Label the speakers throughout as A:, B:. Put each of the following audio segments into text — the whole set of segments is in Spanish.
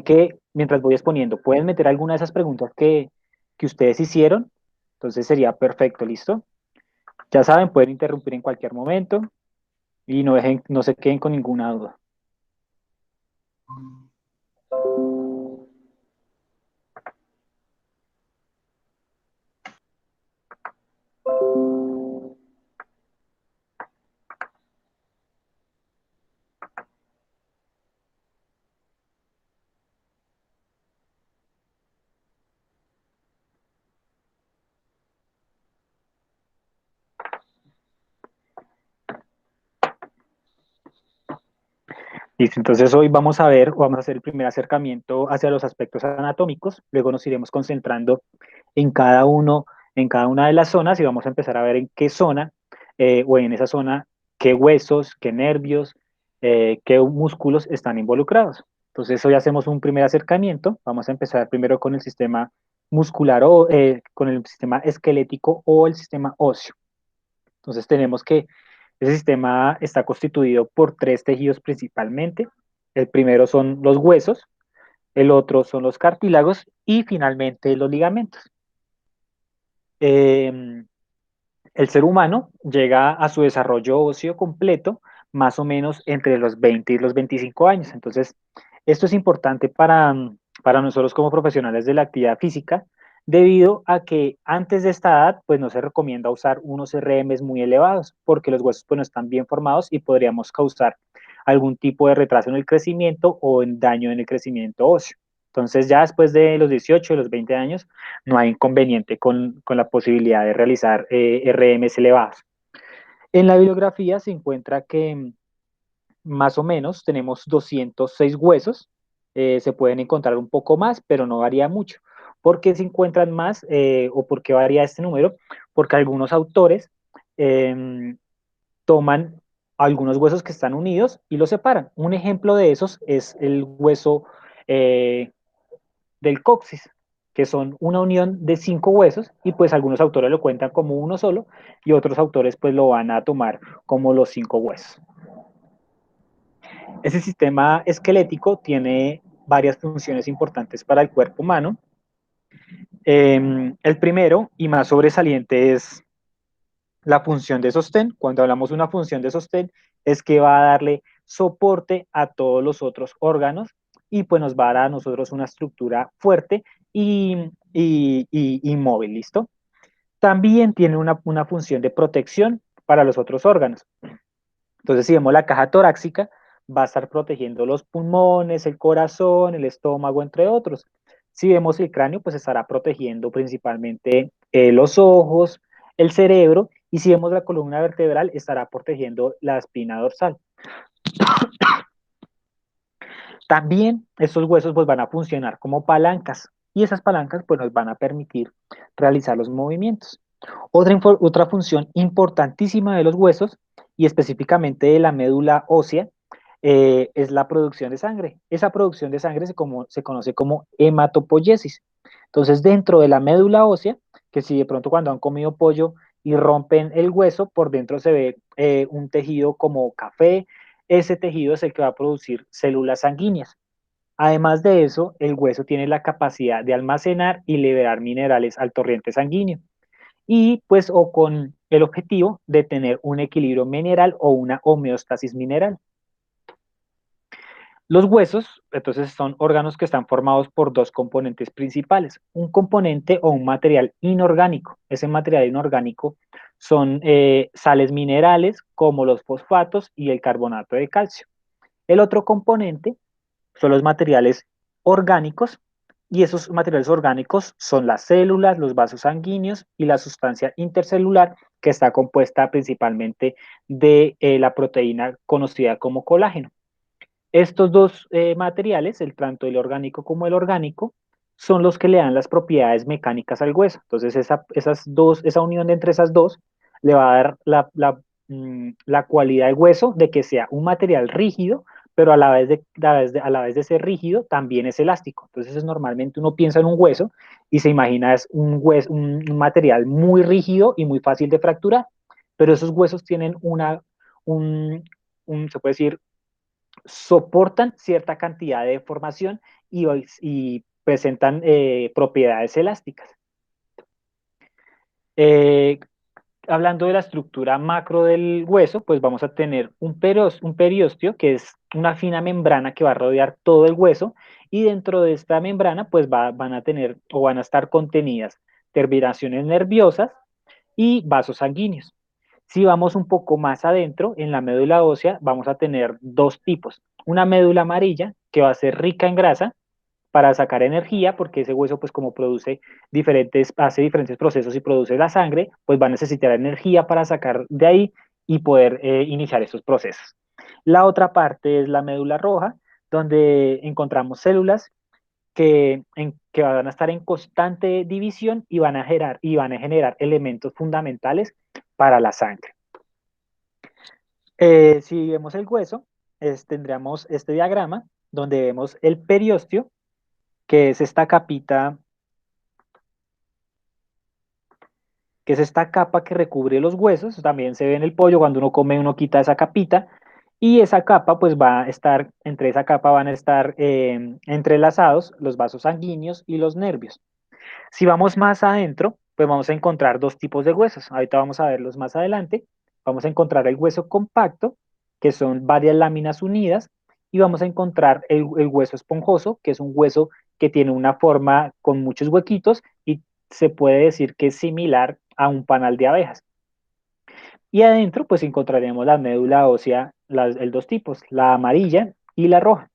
A: que mientras voy exponiendo, pueden meter alguna de esas preguntas que ustedes hicieron, entonces sería perfecto, ¿listo? Ya saben, pueden interrumpir en cualquier momento y no se queden con ninguna duda. Listo, entonces hoy vamos a hacer el primer acercamiento hacia los aspectos anatómicos, luego nos iremos concentrando en en cada una de las zonas y vamos a empezar a ver en qué zona o en esa zona qué huesos, qué nervios, qué músculos están involucrados. Entonces hoy hacemos un primer acercamiento, vamos a empezar primero con el sistema muscular o con el sistema esquelético o el sistema óseo. Entonces tenemos que ese sistema está constituido por tres tejidos principalmente. El primero son los huesos, el otro son los cartílagos y finalmente los ligamentos. Eh, el ser humano llega a su desarrollo óseo completo más o menos entre los 20 y los 25 años. Entonces, esto es importante para nosotros como profesionales de la actividad física, debido a que antes de esta edad, pues no se recomienda usar unos RMs muy elevados, porque los huesos pues, no están bien formados y podríamos causar algún tipo de retraso en el crecimiento o en daño en el crecimiento óseo. Entonces, ya después de los 18, los 20 años, no hay inconveniente con la posibilidad de realizar RMs elevados. En la bibliografía se encuentra que más o menos tenemos 206 huesos, se pueden encontrar un poco más, pero no varía mucho. ¿Por qué se encuentran más o por qué varía este número? Porque algunos autores eh, toman algunos huesos que están unidos y los separan. Un ejemplo de esos es el hueso eh, del coxis, que son una unión de 5 huesos y pues algunos autores lo cuentan como uno solo y otros autores pues lo van a tomar como los 5 huesos. Ese sistema esquelético tiene varias funciones importantes para el cuerpo humano. El primero y más sobresaliente es la función de sostén. Cuando hablamos de una función de sostén es que va a darle soporte a todos los otros órganos y pues nos va a dar a nosotros una estructura fuerte y móvil, ¿listo? También tiene una función de protección para los otros órganos. Entonces, si vemos la caja torácica, va a estar protegiendo los pulmones, el corazón, el estómago, entre otros. Si vemos el cráneo, pues estará protegiendo principalmente los ojos, el cerebro, y si vemos la columna vertebral, estará protegiendo la espina dorsal. También estos huesos pues, van a funcionar como palancas, y esas palancas pues, nos van a permitir realizar los movimientos. Otra función importantísima de los huesos y específicamente de la médula ósea es la producción de sangre. Esa producción de sangre se conoce como hematopoiesis. Entonces, dentro de la médula ósea, que si de pronto cuando han comido pollo y rompen el hueso, por dentro se ve un tejido como café, ese tejido es el que va a producir células sanguíneas. Además de eso, el hueso tiene la capacidad de almacenar y liberar minerales al torrente sanguíneo y pues o con el objetivo de tener un equilibrio mineral o una homeostasis mineral. Los huesos, entonces, son órganos que están formados por dos componentes principales, un componente o un material inorgánico. Ese material inorgánico son sales minerales como los fosfatos y el carbonato de calcio. El otro componente son los materiales orgánicos y esos materiales orgánicos son las células, los vasos sanguíneos y la sustancia intercelular que está compuesta principalmente de la proteína conocida como colágeno. Estos dos materiales, el tanto el orgánico como el orgánico, son los que le dan las propiedades mecánicas al hueso. Entonces, esa unión entre esas dos le va a dar la cualidad del hueso de que sea un material rígido, pero a la vez de ser rígido, también es elástico. Entonces, normalmente uno piensa en un hueso y se imagina es un material muy rígido y muy fácil de fracturar, pero esos huesos tienen un se puede decir, soportan cierta cantidad de deformación y presentan propiedades elásticas. Eh, Hablando de la estructura macro del hueso, pues vamos a tener un periósteo, que es una fina membrana que va a rodear todo el hueso, y dentro de esta membrana pues van a tener o van a estar contenidas terminaciones nerviosas y vasos sanguíneos. Si vamos un poco más adentro, en la médula ósea, vamos a tener dos tipos. Una médula amarilla, que va a ser rica en grasa, para sacar energía, porque ese hueso, pues como hace diferentes procesos y produce la sangre, pues va a necesitar energía para sacar de ahí y poder iniciar esos procesos. La otra parte es la médula roja, donde encontramos células que van a estar en constante división y van a generar elementos fundamentales para la sangre. Si vemos el hueso, tendríamos este diagrama donde vemos el periósteo, que es esta capita, que es esta capa que recubre los huesos. También se ve en el pollo, cuando uno come, uno quita esa capita, y esa capa, pues va a estar, entre esa capa van a estar entrelazados los vasos sanguíneos y los nervios. Si vamos más adentro, pues vamos a encontrar dos tipos de huesos. Ahorita vamos a verlos más adelante. Vamos a encontrar el hueso compacto, que son varias láminas unidas, y vamos a encontrar el hueso esponjoso, que es un hueso que tiene una forma con muchos huequitos y se puede decir que es similar a un panal de abejas. Y adentro, pues encontraremos la médula ósea, el dos tipos, la amarilla y la roja.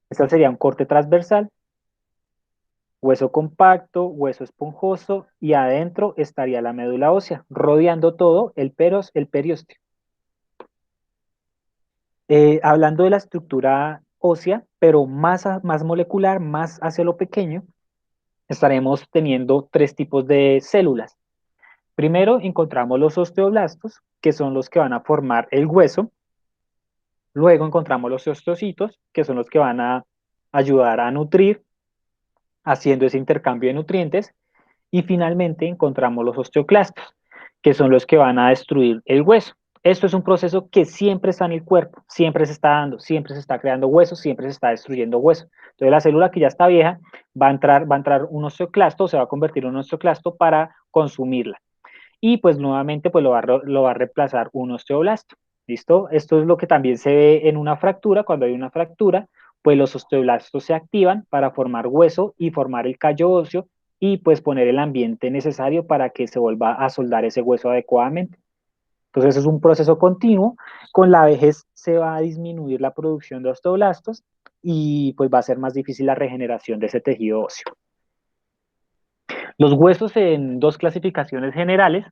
A: Este sería un corte transversal, hueso compacto, hueso esponjoso, y adentro estaría la médula ósea, rodeando todo el periósteo. Hablando de la estructura ósea, pero más molecular, más hacia lo pequeño, estaremos teniendo tres tipos de células. Primero encontramos los osteoblastos, que son los que van a formar el hueso. Luego encontramos los osteocitos, que son los que van a ayudar a nutrir, haciendo ese intercambio de nutrientes. Y finalmente encontramos los osteoclastos, que son los que van a destruir el hueso. Esto es un proceso que siempre está en el cuerpo, siempre se está dando, siempre se está creando huesos, siempre se está destruyendo huesos. Entonces la célula que ya está vieja va a entrar un osteoclasto, se va a convertir en un osteoclasto para consumirla. Y pues nuevamente pues lo va a reemplazar un osteoblasto. ¿Listo? Esto es lo que también se ve en una fractura. Cuando hay una fractura, pues los osteoblastos se activan para formar hueso y formar el callo óseo y pues poner el ambiente necesario para que se vuelva a soldar ese hueso adecuadamente. Entonces es un proceso continuo. Con la vejez se va a disminuir la producción de osteoblastos y pues va a ser más difícil la regeneración de ese tejido óseo. Los huesos en dos clasificaciones generales.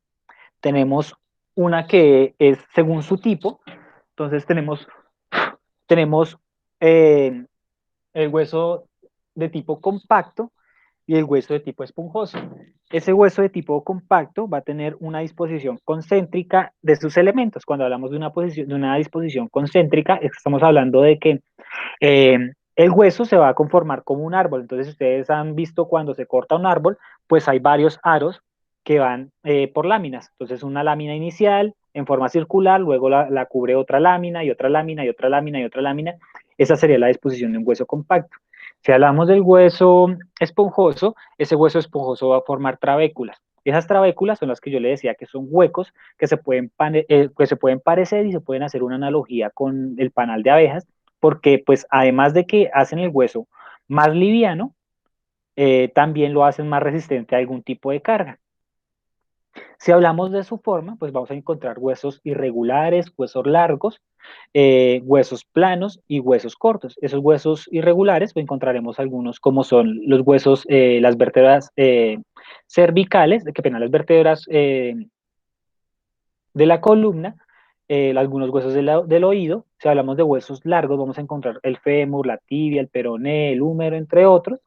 A: Tenemos una que es según su tipo. Entonces tenemos eh, el hueso de tipo compacto y el hueso de tipo esponjoso. Ese hueso de tipo compacto va a tener una disposición concéntrica de sus elementos. Cuando hablamos de una disposición concéntrica, estamos hablando de que eh, el hueso se va a conformar como un árbol. Entonces, ustedes han visto cuando se corta un árbol, pues hay varios aros que van por láminas. Entonces, una lámina inicial en forma circular, luego la cubre otra lámina y otra lámina y otra lámina y otra lámina. Esa sería la disposición de un hueso compacto. Si hablamos del hueso esponjoso, ese hueso esponjoso va a formar trabéculas. Esas trabéculas son las que yo le decía que son huecos que se pueden parecer y se pueden hacer una analogía con el panal de abejas, porque pues además de que hacen el hueso más liviano, también lo hacen más resistente a algún tipo de carga. Si hablamos de su forma, pues vamos a encontrar huesos irregulares, huesos largos, huesos planos y huesos cortos. Esos huesos irregulares, pues encontraremos algunos como son los huesos, las vértebras cervicales, que pena, las vértebras de la columna, algunos huesos del oído. Si hablamos de huesos largos, vamos a encontrar el fémur, la tibia, el peroné, el húmero, entre otros.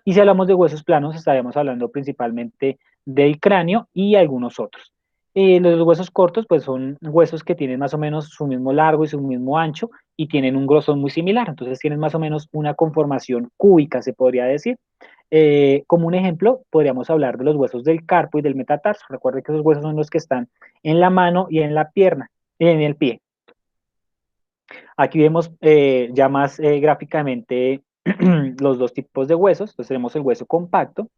A: Y si hablamos de huesos planos, estaremos hablando principalmente del cráneo y algunos otros. Los huesos cortos, pues son huesos que tienen más o menos su mismo largo y su mismo ancho y tienen un grosor muy similar. Entonces tienen más o menos una conformación cúbica, se podría decir. Como un ejemplo, podríamos hablar de los huesos del carpo y del metatarso. Recuerden que esos huesos son los que están en la mano y en la pierna, y en el pie. Aquí vemos ya más gráficamente los dos tipos de huesos. Entonces tenemos el hueso compacto.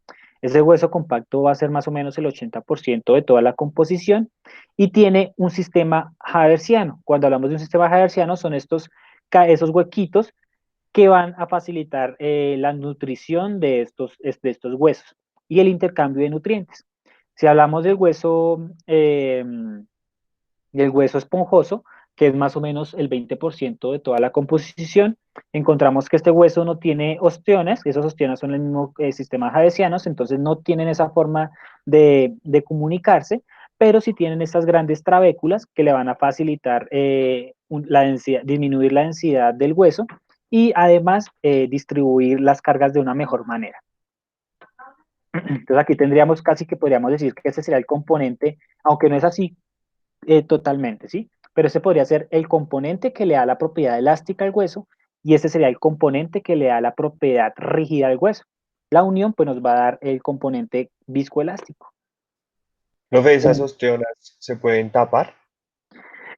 A: Ese hueso compacto va a ser más o menos el 80% de toda la composición y tiene un sistema haversiano. Cuando hablamos de un sistema haversiano son esos huequitos que van a facilitar la nutrición de estos huesos y el intercambio de nutrientes. Si hablamos del hueso esponjoso, que es más o menos el 20% de toda la composición, encontramos que este hueso no tiene ostiones, esos ostiones son el mismo sistema jadezianos, entonces no tienen esa forma de comunicarse, pero sí tienen estas grandes trabéculas que le van a facilitar la densidad, disminuir la densidad del hueso y además distribuir las cargas de una mejor manera. Entonces aquí tendríamos casi que podríamos decir que ese sería el componente, aunque no es así totalmente, ¿sí? Pero ese podría ser el componente que le da la propiedad elástica al hueso y ese sería el componente que le da la propiedad rígida al hueso. La unión pues nos va a dar el componente viscoelástico.
B: Profe, ¿esas ostionas se pueden tapar?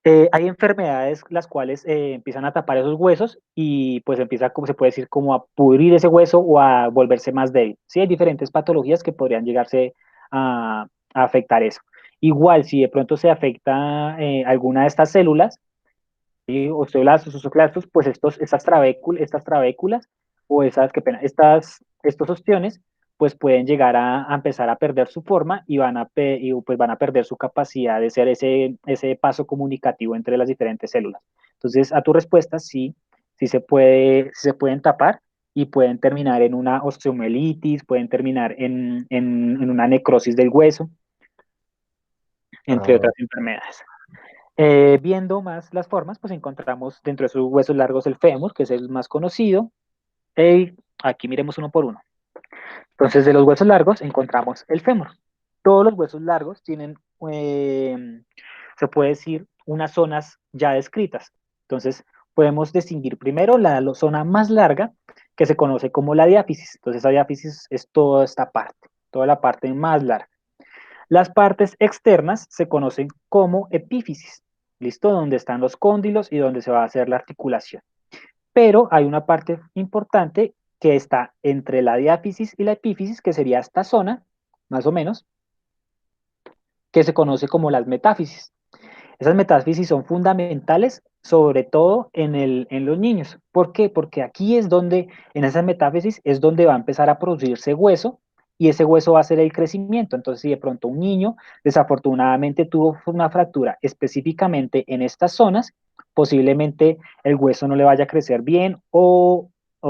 A: Hay enfermedades las cuales empiezan a tapar esos huesos y pues empieza, como se puede decir, como a pudrir ese hueso o a volverse más débil. Sí, hay diferentes patologías que podrían llegarse a afectar eso. Igual, si de pronto se afecta alguna de estas células, ¿sí? Osteoblastos, osteoclastos, pues estas trabéculas o qué pena, estos ostiones, pues pueden llegar a empezar a perder su forma y pues van a perder su capacidad de ser ese paso comunicativo entre las diferentes células. Entonces, a tu respuesta, sí, sí se pueden tapar y pueden terminar en una osteomielitis, pueden terminar en una necrosis del hueso, entre
B: Ah,
A: otras enfermedades. Viendo más las formas, pues encontramos dentro de sus huesos largos el fémur, que es el más conocido. Aquí miremos uno por uno. Entonces, de los huesos largos encontramos el fémur. Todos los huesos largos tienen, se puede decir, unas zonas ya descritas. Entonces, podemos distinguir primero la zona más larga, que se conoce como la diáfisis. Entonces, la diáfisis es toda esta parte, toda la parte más larga. Las partes externas se conocen como epífisis, ¿listo? Donde están los cóndilos y donde se va a hacer la articulación. Pero hay una parte importante que está entre la diáfisis y la epífisis, que sería esta zona, más o menos, que se conoce como las metáfisis. Esas metáfisis son fundamentales, sobre todo en los niños. ¿Por qué? Porque aquí es donde, en esas metáfisis, es donde va a empezar a producirse hueso y ese hueso va a ser el crecimiento. Entonces, si de pronto un niño desafortunadamente tuvo una fractura específicamente en estas zonas, posiblemente el hueso no le vaya a crecer bien o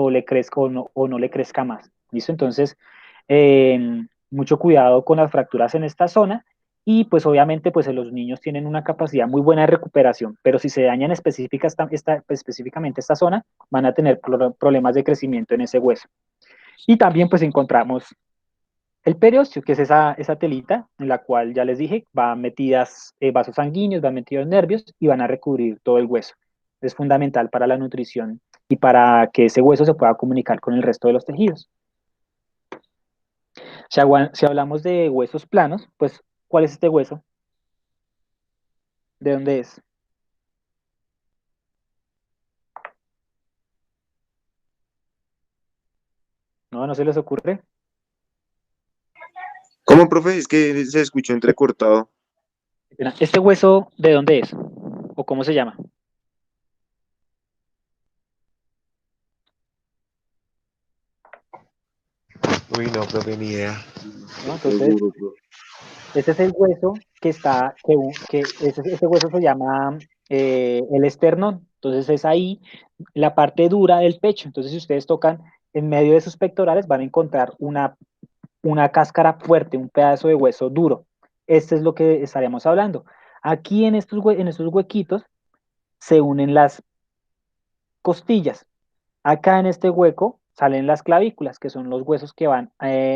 A: le crezca o no le crezca más. ¿Listo? Entonces, mucho cuidado con las fracturas en esta zona y pues obviamente pues los niños tienen una capacidad muy buena de recuperación, pero si se dañan específicamente esta zona, van a tener problemas de crecimiento en ese hueso. Y también pues encontramos el periósteo, que es esa telita en la cual ya les dije, van metidas vasos sanguíneos, van metidos nervios y van a recubrir todo el hueso. Es fundamental para la nutrición y para que ese hueso se pueda comunicar con el resto de los tejidos. Si hablamos de huesos planos, pues, ¿cuál es este hueso? ¿De dónde es? No, no se les ocurre.
B: ¿cómo, profe? Es que se escuchó entrecortado.
A: ¿Este hueso de dónde es? ¿O cómo se llama?
B: Uy, no, profe, ni idea.
A: ¿No? Entonces, este es el hueso que está, ese hueso se llama el esternón. Entonces es ahí la parte dura del pecho. Entonces, si ustedes tocan en medio de sus pectorales, van a encontrar una cáscara fuerte, un pedazo de hueso duro. Este es lo que estaríamos hablando. Aquí en estos huequitos se unen las costillas. Acá en este hueco salen las clavículas, que son los huesos que van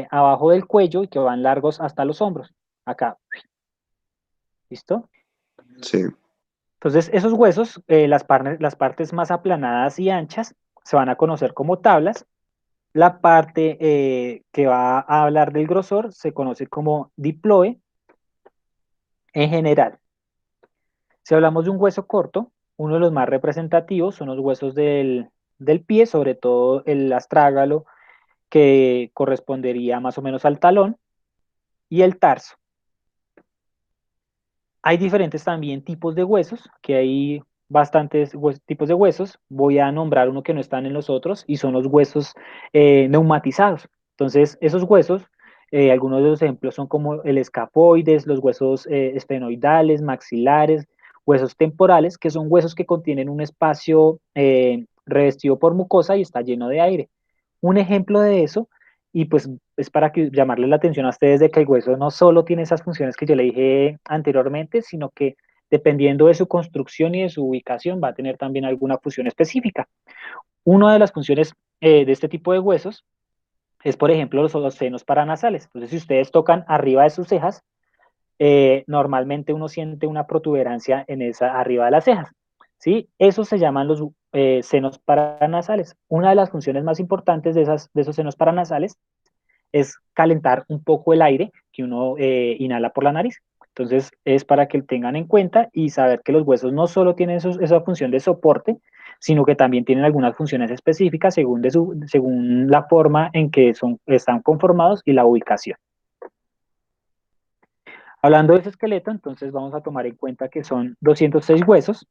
A: abajo del cuello y que van largos hasta los hombros. Acá, ¿listo?
B: Sí.
A: Entonces, esos huesos, las partes más aplanadas y anchas, se van a conocer como tablas. La parte que va a hablar del grosor se conoce como diploe en general. Si hablamos de un hueso corto, Uno de los más representativos son los huesos del pie, sobre todo el astrágalo, que correspondería más o menos al talón, y el tarso. Hay diferentes también tipos de huesos, que hay bastantes tipos de huesos. Voy a nombrar uno que no están en los otros y son los huesos neumatizados. Entonces, esos huesos, algunos de los ejemplos son como el escafoides, los huesos esfenoidales, maxilares, huesos temporales, que son huesos que contienen un espacio revestido por mucosa y está lleno de aire. Un ejemplo de eso, y pues es para que llamarles la atención a ustedes de que el hueso no solo tiene esas funciones que yo le dije anteriormente, sino que dependiendo de su construcción y de su ubicación va a tener también alguna función específica. Una de las funciones de este tipo de huesos es, por ejemplo, los senos paranasales. Entonces, si ustedes tocan arriba de sus cejas, normalmente uno siente una protuberancia en esa arriba de las cejas. ¿Sí? Esos se llaman los senos paranasales. Una de las funciones más importantes de esos senos paranasales es calentar un poco el aire que uno inhala por la nariz. Entonces, es para que tengan en cuenta y saber que los huesos no solo tienen esa función de soporte, sino que también tienen algunas funciones específicas según la forma en que están conformados y la ubicación. Hablando de ese esqueleto, entonces vamos a tomar en cuenta que son 206 huesos.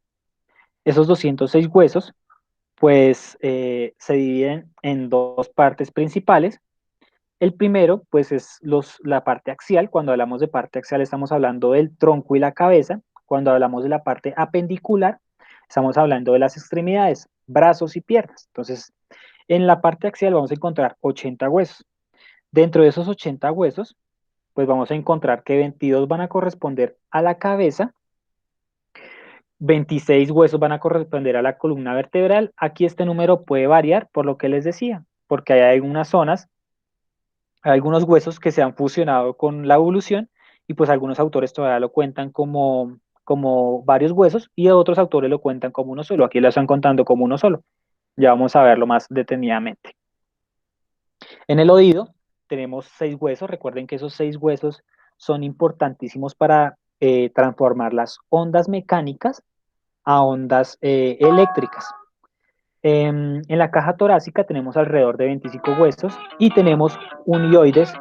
A: Esos 206 huesos, pues, se dividen en dos partes principales. El primero, pues, es la parte axial. Cuando hablamos de parte axial, estamos hablando del tronco y la cabeza. Cuando hablamos de la parte apendicular, estamos hablando de las extremidades, brazos y piernas. Entonces, en la parte axial vamos a encontrar 80 huesos. Dentro de esos 80 huesos, pues vamos a encontrar que 22 van a corresponder a la cabeza, 26 huesos van a corresponder a la columna vertebral. Aquí este número puede variar por lo que les decía, porque hay algunas zonas, hay algunos huesos que se han fusionado con la evolución y pues algunos autores todavía lo cuentan como varios huesos y otros autores lo cuentan como uno solo. Aquí lo están contando como uno solo. Ya vamos a verlo más detenidamente. En el oído tenemos 6 huesos. Recuerden que esos 6 huesos son importantísimos para transformar las ondas mecánicas a ondas eléctricas. En la caja torácica tenemos alrededor de 25 huesos y tenemos unioides.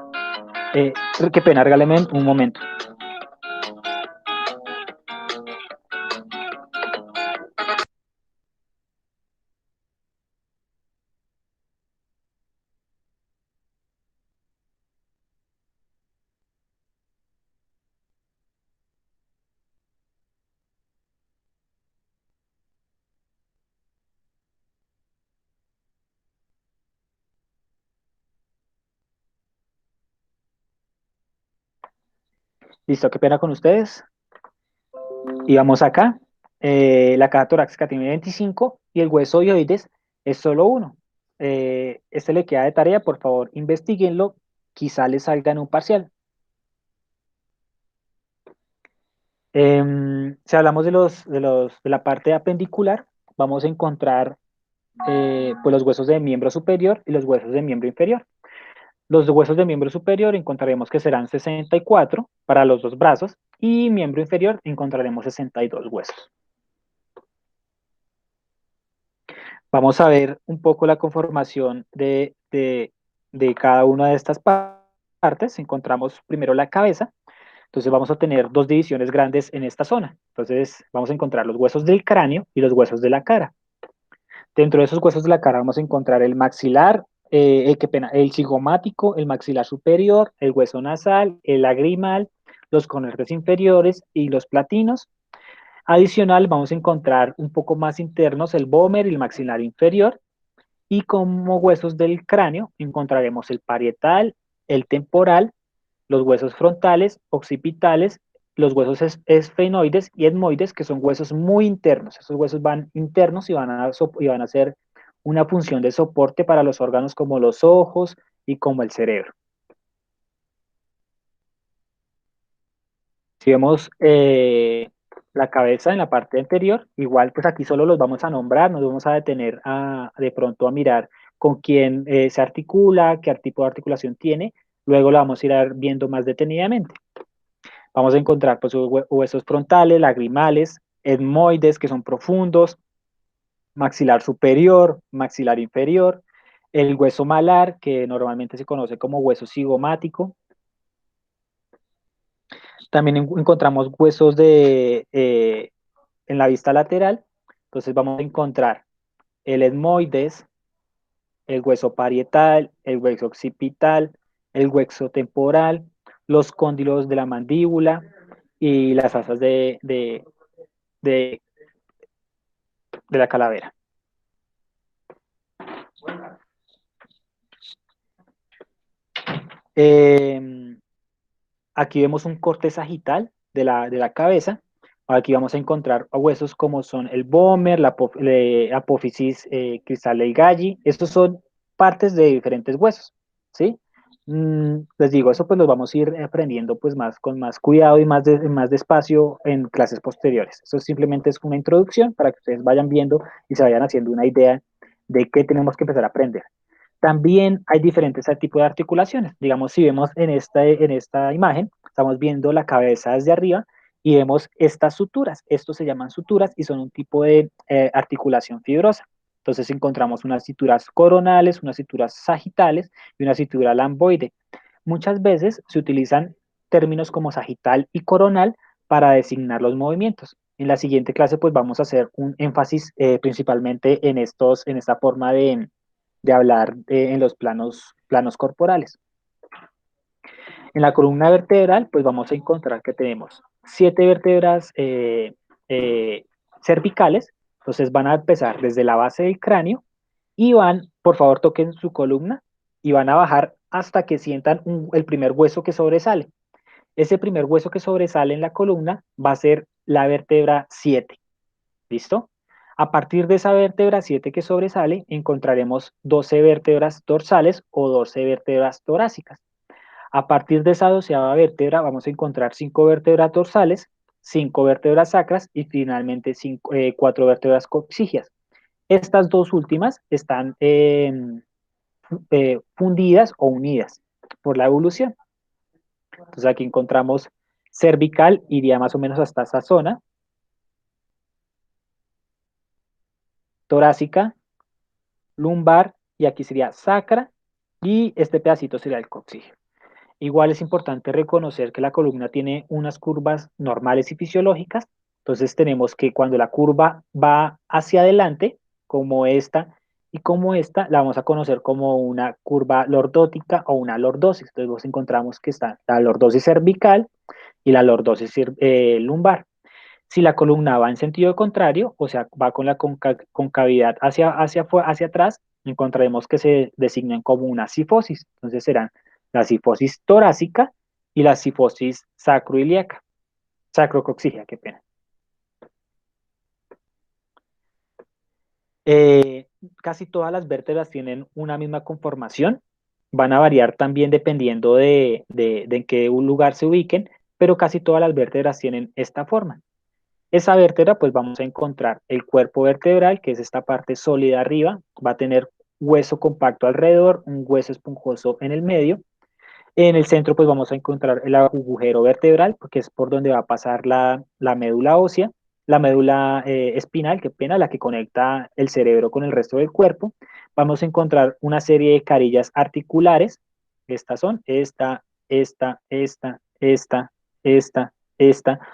A: Qué pena, regáleme un momento. Listo, qué pena con ustedes. Y vamos acá. La caja torácica tiene 25 y el hueso oioides es solo uno. Este le queda de tarea, por favor, investiguenlo. Quizá le salga en un parcial. Si hablamos de la parte apendicular, vamos a encontrar pues los huesos de miembro superior y los huesos de miembro inferior. Los huesos de miembro superior encontraremos que serán 64 para los dos brazos y miembro inferior encontraremos 62 huesos. Vamos a ver un poco la conformación de cada una de estas partes. Encontramos primero la cabeza. Entonces vamos a tener dos divisiones grandes en esta zona. Entonces vamos a encontrar los huesos del cráneo y los huesos de la cara. Dentro de esos huesos de la cara vamos a encontrar el maxilar, qué pena, el cigomático, el maxilar superior, el hueso nasal, el lagrimal, los conertes inferiores y los platinos. Adicional, vamos a encontrar un poco más internos el vómer y el maxilar inferior. Y como huesos del cráneo encontraremos el parietal, el temporal, los huesos frontales, occipitales, los huesos esfenoides y etmoides, que son huesos muy internos. Esos huesos van internos y van a hacer una función de soporte para los órganos como los ojos y como el cerebro. Si vemos la cabeza en la parte anterior, igual pues aquí solo los vamos a nombrar, nos vamos a detener de pronto a mirar con quién se articula, qué tipo de articulación tiene, luego lo vamos a ir viendo más detenidamente. Vamos a encontrar pues, huesos frontales, lagrimales, etmoides, que son profundos, maxilar superior, maxilar inferior, el hueso malar, que normalmente se conoce como hueso cigomático. También encontramos huesos en la vista lateral, entonces vamos a encontrar el etmoides, el hueso parietal, el hueso occipital, el hueso temporal, los cóndilos de la mandíbula y las asas de, de la calavera. Eh, Aquí vemos un corte sagital de la cabeza. Aquí vamos a encontrar huesos como son el Bomer, la apófisis cristal del Galli. Estos son partes de diferentes huesos, ¿sí? Les digo, eso pues los vamos a ir aprendiendo pues más con más cuidado y más despacio en clases posteriores. Eso simplemente es una introducción para que ustedes vayan viendo y se vayan haciendo una idea de qué tenemos que empezar a aprender. También hay diferentes tipos de articulaciones. Digamos, si vemos en esta imagen, estamos viendo la cabeza desde arriba y vemos estas suturas. Estos se llaman suturas y son un tipo de articulación fibrosa. Entonces encontramos unas suturas coronales, unas suturas sagitales y una sutura lamboide. Muchas veces se utilizan términos como sagital y coronal para designar los movimientos. En la siguiente clase pues vamos a hacer un énfasis principalmente en esta forma de hablar en los planos corporales. En la columna vertebral, pues vamos a encontrar que tenemos 7 vértebras eh, cervicales, entonces van a empezar desde la base del cráneo y van, por favor, toquen su columna y van a bajar hasta que sientan el primer hueso que sobresale. Ese primer hueso que sobresale en la columna va a ser la vértebra 7. ¿Listo? A partir de esa vértebra 7 que sobresale, encontraremos 12 vértebras dorsales o 12 vértebras torácicas. A partir de esa 12ª vértebra vamos a encontrar 5 vértebras dorsales, 5 vértebras sacras y finalmente 4 vértebras coccygeas. Estas dos últimas están fundidas o unidas por la evolución. Entonces aquí encontramos cervical, iría más o menos hasta esa zona, torácica, lumbar, y aquí sería sacra, y este pedacito sería el coxígeno. Igual es importante reconocer que la columna tiene unas curvas normales y fisiológicas, entonces tenemos que cuando la curva va hacia adelante, como esta y como esta, la vamos a conocer como una curva lordótica o una lordosis. Entonces nos encontramos que está la lordosis cervical y la lordosis lumbar. Si la columna va en sentido contrario, o sea, va con la concavidad hacia atrás, encontraremos que se designan como una cifosis. Entonces serán la cifosis torácica y la cifosis sacroiliaca, sacrocoxígea, qué pena. Eh, Casi todas las vértebras tienen una misma conformación, van a variar también dependiendo de en qué lugar se ubiquen, pero casi todas las vértebras tienen esta forma. Esa vértebra, pues vamos a encontrar el cuerpo vertebral, que es esta parte sólida arriba, va a tener hueso compacto alrededor, un hueso esponjoso en el medio. En el centro, pues vamos a encontrar el agujero vertebral, porque es por donde va a pasar la médula ósea, la médula espinal, que pena, la que conecta el cerebro con el resto del cuerpo. Vamos a encontrar una serie de carillas articulares. Estas son esta.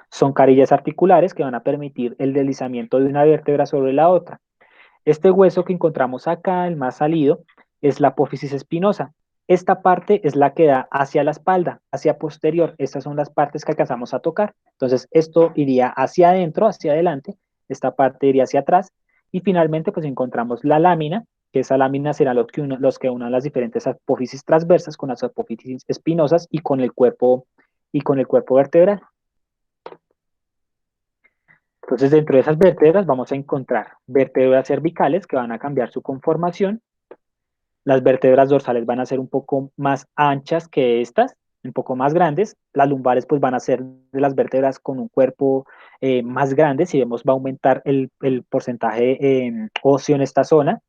A: Son carillas articulares que van a permitir el deslizamiento de una vértebra sobre la otra. Este hueso que encontramos acá, el más salido, es la apófisis espinosa. Esta parte es la que da hacia la espalda, hacia posterior. Estas son las partes que alcanzamos a tocar. Entonces, esto iría hacia adentro, hacia adelante. Esta parte iría hacia atrás. Y finalmente, pues encontramos la lámina, que esa lámina será los que unan las diferentes apófisis transversas con las apófisis espinosas y con el cuerpo vertebral. Entonces, dentro de esas vértebras vamos a encontrar vértebras cervicales que van a cambiar su conformación. Las vértebras dorsales van a ser un poco más anchas que estas, un poco más grandes. Las lumbares pues van a ser de las vértebras con un cuerpo más grande. Si vemos, va a aumentar el porcentaje óseo en esta zona.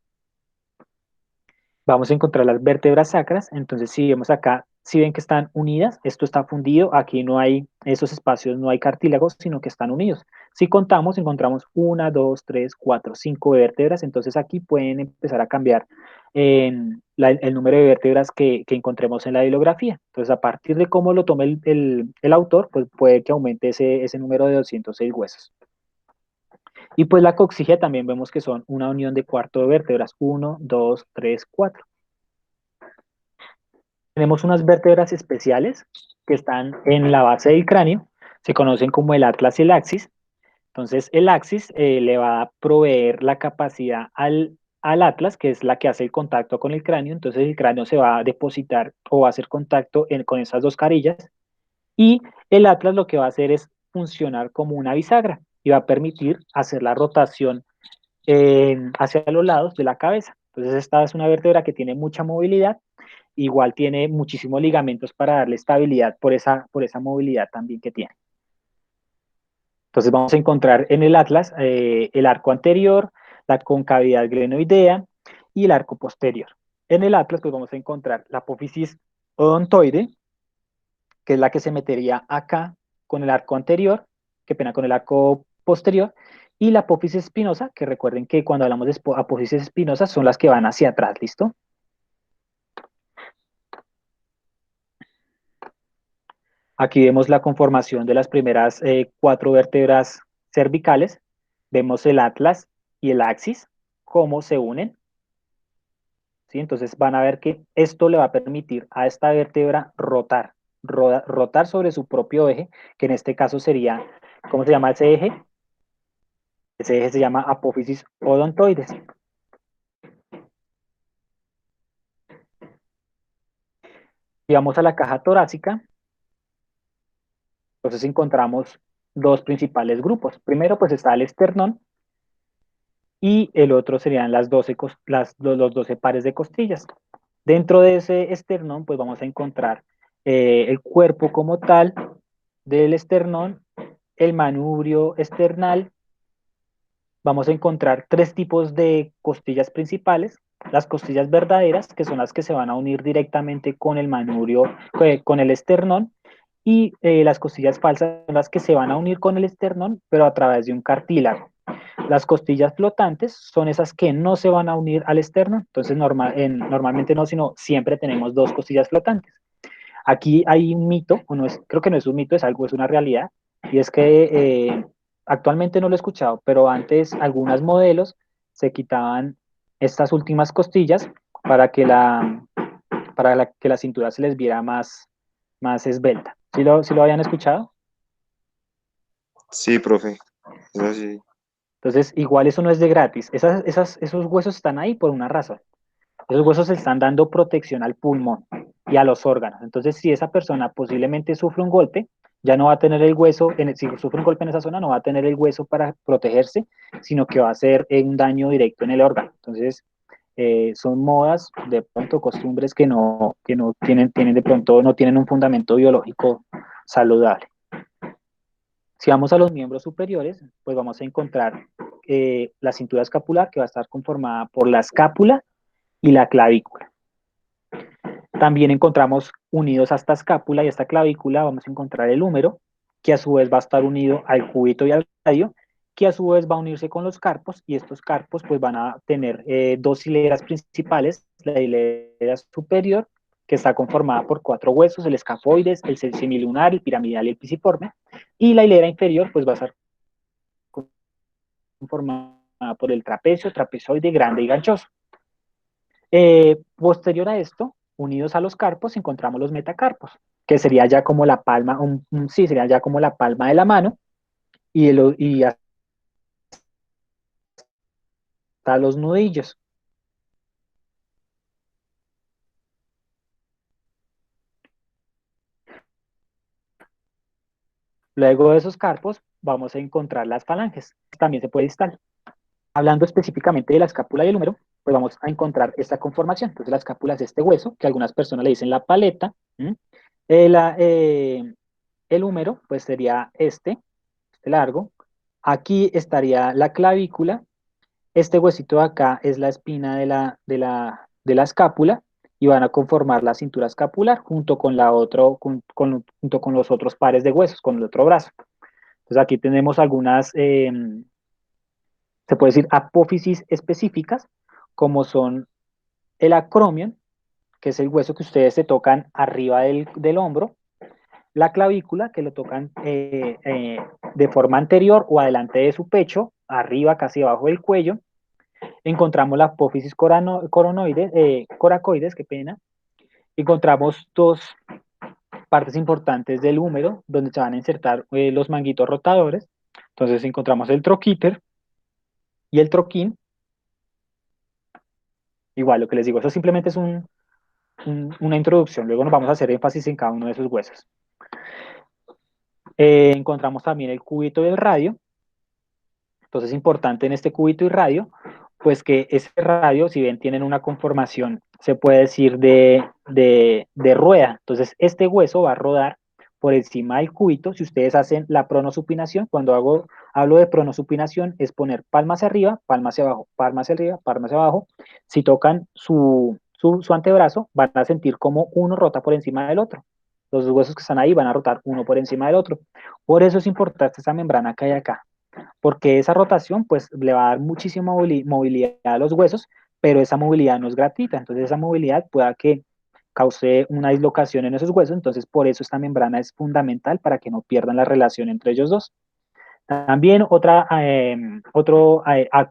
A: Vamos a encontrar las vértebras sacras. Entonces, si vemos acá, si ven que están unidas, esto está fundido, aquí no hay, esos espacios no hay cartílagos, sino que están unidos. Si contamos, encontramos una, dos, tres, cuatro, cinco vértebras, entonces aquí pueden empezar a cambiar el número de vértebras que encontremos en la bibliografía. Entonces, a partir de cómo lo tome el autor, pues puede que aumente ese número de 206 huesos. Y pues la coxigia también vemos que son una unión de cuarto de vértebras, uno, dos, tres, cuatro. Tenemos unas vértebras especiales que están en la base del cráneo, se conocen como el atlas y el axis. Entonces, el axis le va a proveer la capacidad al atlas, que es la que hace el contacto con el cráneo. Entonces, el cráneo se va a depositar o va a hacer contacto con esas dos carillas. Y el atlas lo que va a hacer es funcionar como una bisagra y va a permitir hacer la rotación hacia los lados de la cabeza. Entonces, esta es una vértebra que tiene mucha movilidad. Igual tiene muchísimos ligamentos para darle estabilidad por esa movilidad también que tiene. Entonces vamos a encontrar en el atlas el arco anterior, la concavidad glenoidea y el arco posterior. En el atlas pues vamos a encontrar la apófisis odontoide, que es la que se metería acá con el arco anterior, que pena con el arco posterior, y la apófisis espinosa, que recuerden que cuando hablamos de apófisis espinosas son las que van hacia atrás, ¿listo? Aquí vemos la conformación de las primeras cuatro vértebras cervicales. Vemos el atlas y el axis, cómo se unen. ¿Sí? Entonces van a ver que esto le va a permitir a esta vértebra rotar sobre su propio eje, que en este caso sería, ¿cómo se llama ese eje? Ese eje se llama apófisis odontoides. Si vamos a la caja torácica, entonces encontramos dos principales grupos. Primero, pues está el esternón, y el otro serían los 12 pares de costillas. Dentro de ese esternón, pues vamos a encontrar el cuerpo como tal del esternón, el manubrio esternal. Vamos a encontrar tres tipos de costillas principales: las costillas verdaderas, que son las que se van a unir directamente con el manubrio, con el esternón, y las costillas falsas son las que se van a unir con el esternón, pero a través de un cartílago. Las costillas flotantes son esas que no se van a unir al esternón, entonces normalmente no, sino siempre tenemos dos costillas flotantes. Aquí hay un mito, o no es, creo que no es un mito, es algo, es una realidad, y es que actualmente no lo he escuchado, pero antes algunos modelos se quitaban estas últimas costillas para que que la cintura se les viera más esbelta. ¿Sí lo habían escuchado?
B: Sí, profe, es así.
A: Entonces, igual eso no es de gratis. Esos huesos están ahí por una razón. Esos huesos están dando protección al pulmón y a los órganos. Entonces, si esa persona posiblemente sufre un golpe, ya no va a tener el hueso, si sufre un golpe en esa zona, no va a tener el hueso para protegerse, sino que va a hacer un daño directo en el órgano. Entonces, son modas, de pronto costumbres que no tienen de pronto, no tienen un fundamento biológico saludable. Si vamos a los miembros superiores, pues vamos a encontrar la cintura escapular, que va a estar conformada por la escápula y la clavícula. También encontramos unidos a esta escápula y a esta clavícula, vamos a encontrar el húmero, que a su vez va a estar unido al cúbito y al radio, que a su vez va a unirse con los carpos, y estos carpos pues van a tener dos hileras principales: la hilera superior, que está conformada por cuatro huesos: el escafoides, el semilunar, el piramidal y el pisiforme, y la hilera inferior pues va a estar conformada por el trapecio, trapezoide grande y ganchoso. Posterior a esto, unidos a los carpos, encontramos los metacarpos, que sería ya como la palma, sí, sería ya como la palma de la mano, y hasta los nudillos. Luego de esos carpos, vamos a encontrar las falanges. También se puede distal. Hablando específicamente de la escápula y el húmero, pues vamos a encontrar esta conformación. Entonces, la escápula es este hueso, que algunas personas le dicen la paleta. ¿Mm? El, el húmero, pues sería este largo. Aquí estaría la clavícula. Este huesito de acá es la espina de la escápula, y van a conformar la cintura escapular junto con junto con los otros pares de huesos, con el otro brazo. Entonces aquí tenemos algunas, se puede decir, apófisis específicas, como son el acromion, que es el hueso que ustedes se tocan arriba del hombro, la clavícula, que lo tocan de forma anterior o adelante de su pecho, arriba, casi abajo del cuello. Encontramos la apófisis coracoides, qué pena. Encontramos dos partes importantes del húmero, donde se van a insertar los manguitos rotadores. Entonces encontramos el troquíter y el troquín. Igual, lo que les digo, eso simplemente es una introducción. Luego nos vamos a hacer énfasis en cada uno de esos huesos. Encontramos también el cúbito y el radio. Entonces es importante en este cúbito y radio, pues que ese radio, si bien tienen una conformación, se puede decir de rueda. Entonces este hueso va a rodar por encima del cúbito. Si ustedes hacen la pronosupinación, cuando hablo de pronosupinación, es poner palma hacia arriba, palma hacia abajo, palma hacia arriba, palma hacia abajo. Si tocan su antebrazo, van a sentir como uno rota por encima del otro. Los dos huesos que están ahí van a rotar uno por encima del otro. Por eso es importante esa membrana que hay acá, porque esa rotación pues le va a dar muchísima movilidad a los huesos, pero esa movilidad no es gratuita, entonces esa movilidad pueda que cause una dislocación en esos huesos, entonces por eso esta membrana es fundamental para que no pierdan la relación entre ellos dos. También otro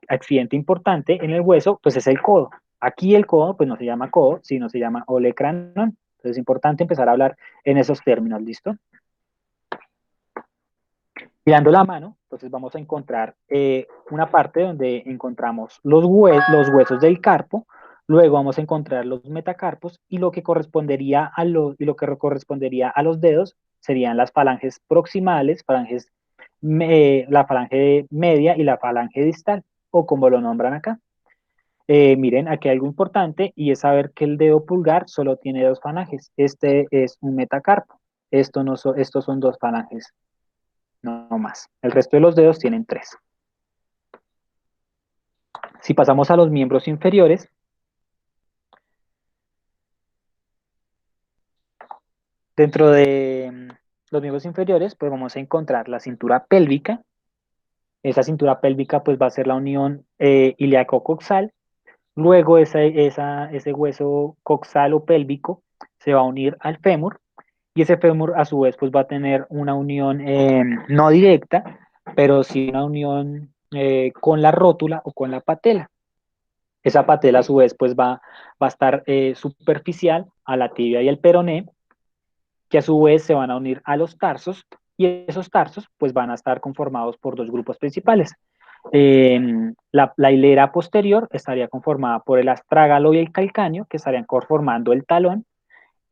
A: accidente importante en el hueso pues es el codo. Aquí el codo pues no se llama codo, sino se llama olecranon, entonces es importante empezar a hablar en esos términos, ¿listo? Mirando la mano, entonces vamos a encontrar una parte donde encontramos los huesos del carpo, luego vamos a encontrar los metacarpos y lo que correspondería a los dedos serían las falanges proximales, la falange media y la falange distal, o como lo nombran acá. Miren, aquí hay algo importante y es saber que el dedo pulgar solo tiene dos falanges. Este es un metacarpo. Estos son dos falanges, no más. El resto de los dedos tienen tres. Si pasamos a los miembros inferiores, dentro de los miembros inferiores, pues vamos a encontrar la cintura pélvica. Esa cintura pélvica pues va a ser la unión ilíaco-coxal. Luego ese hueso coxal o pélvico se va a unir al fémur y ese fémur a su vez pues va a tener una unión no directa, pero sí una unión con la rótula o con la patela. Esa patela a su vez pues va a estar superficial a la tibia y el peroné, que a su vez se van a unir a los tarsos y esos tarsos pues van a estar conformados por dos grupos principales. La hilera posterior estaría conformada por el astrágalo y el calcáneo, que estarían conformando el talón.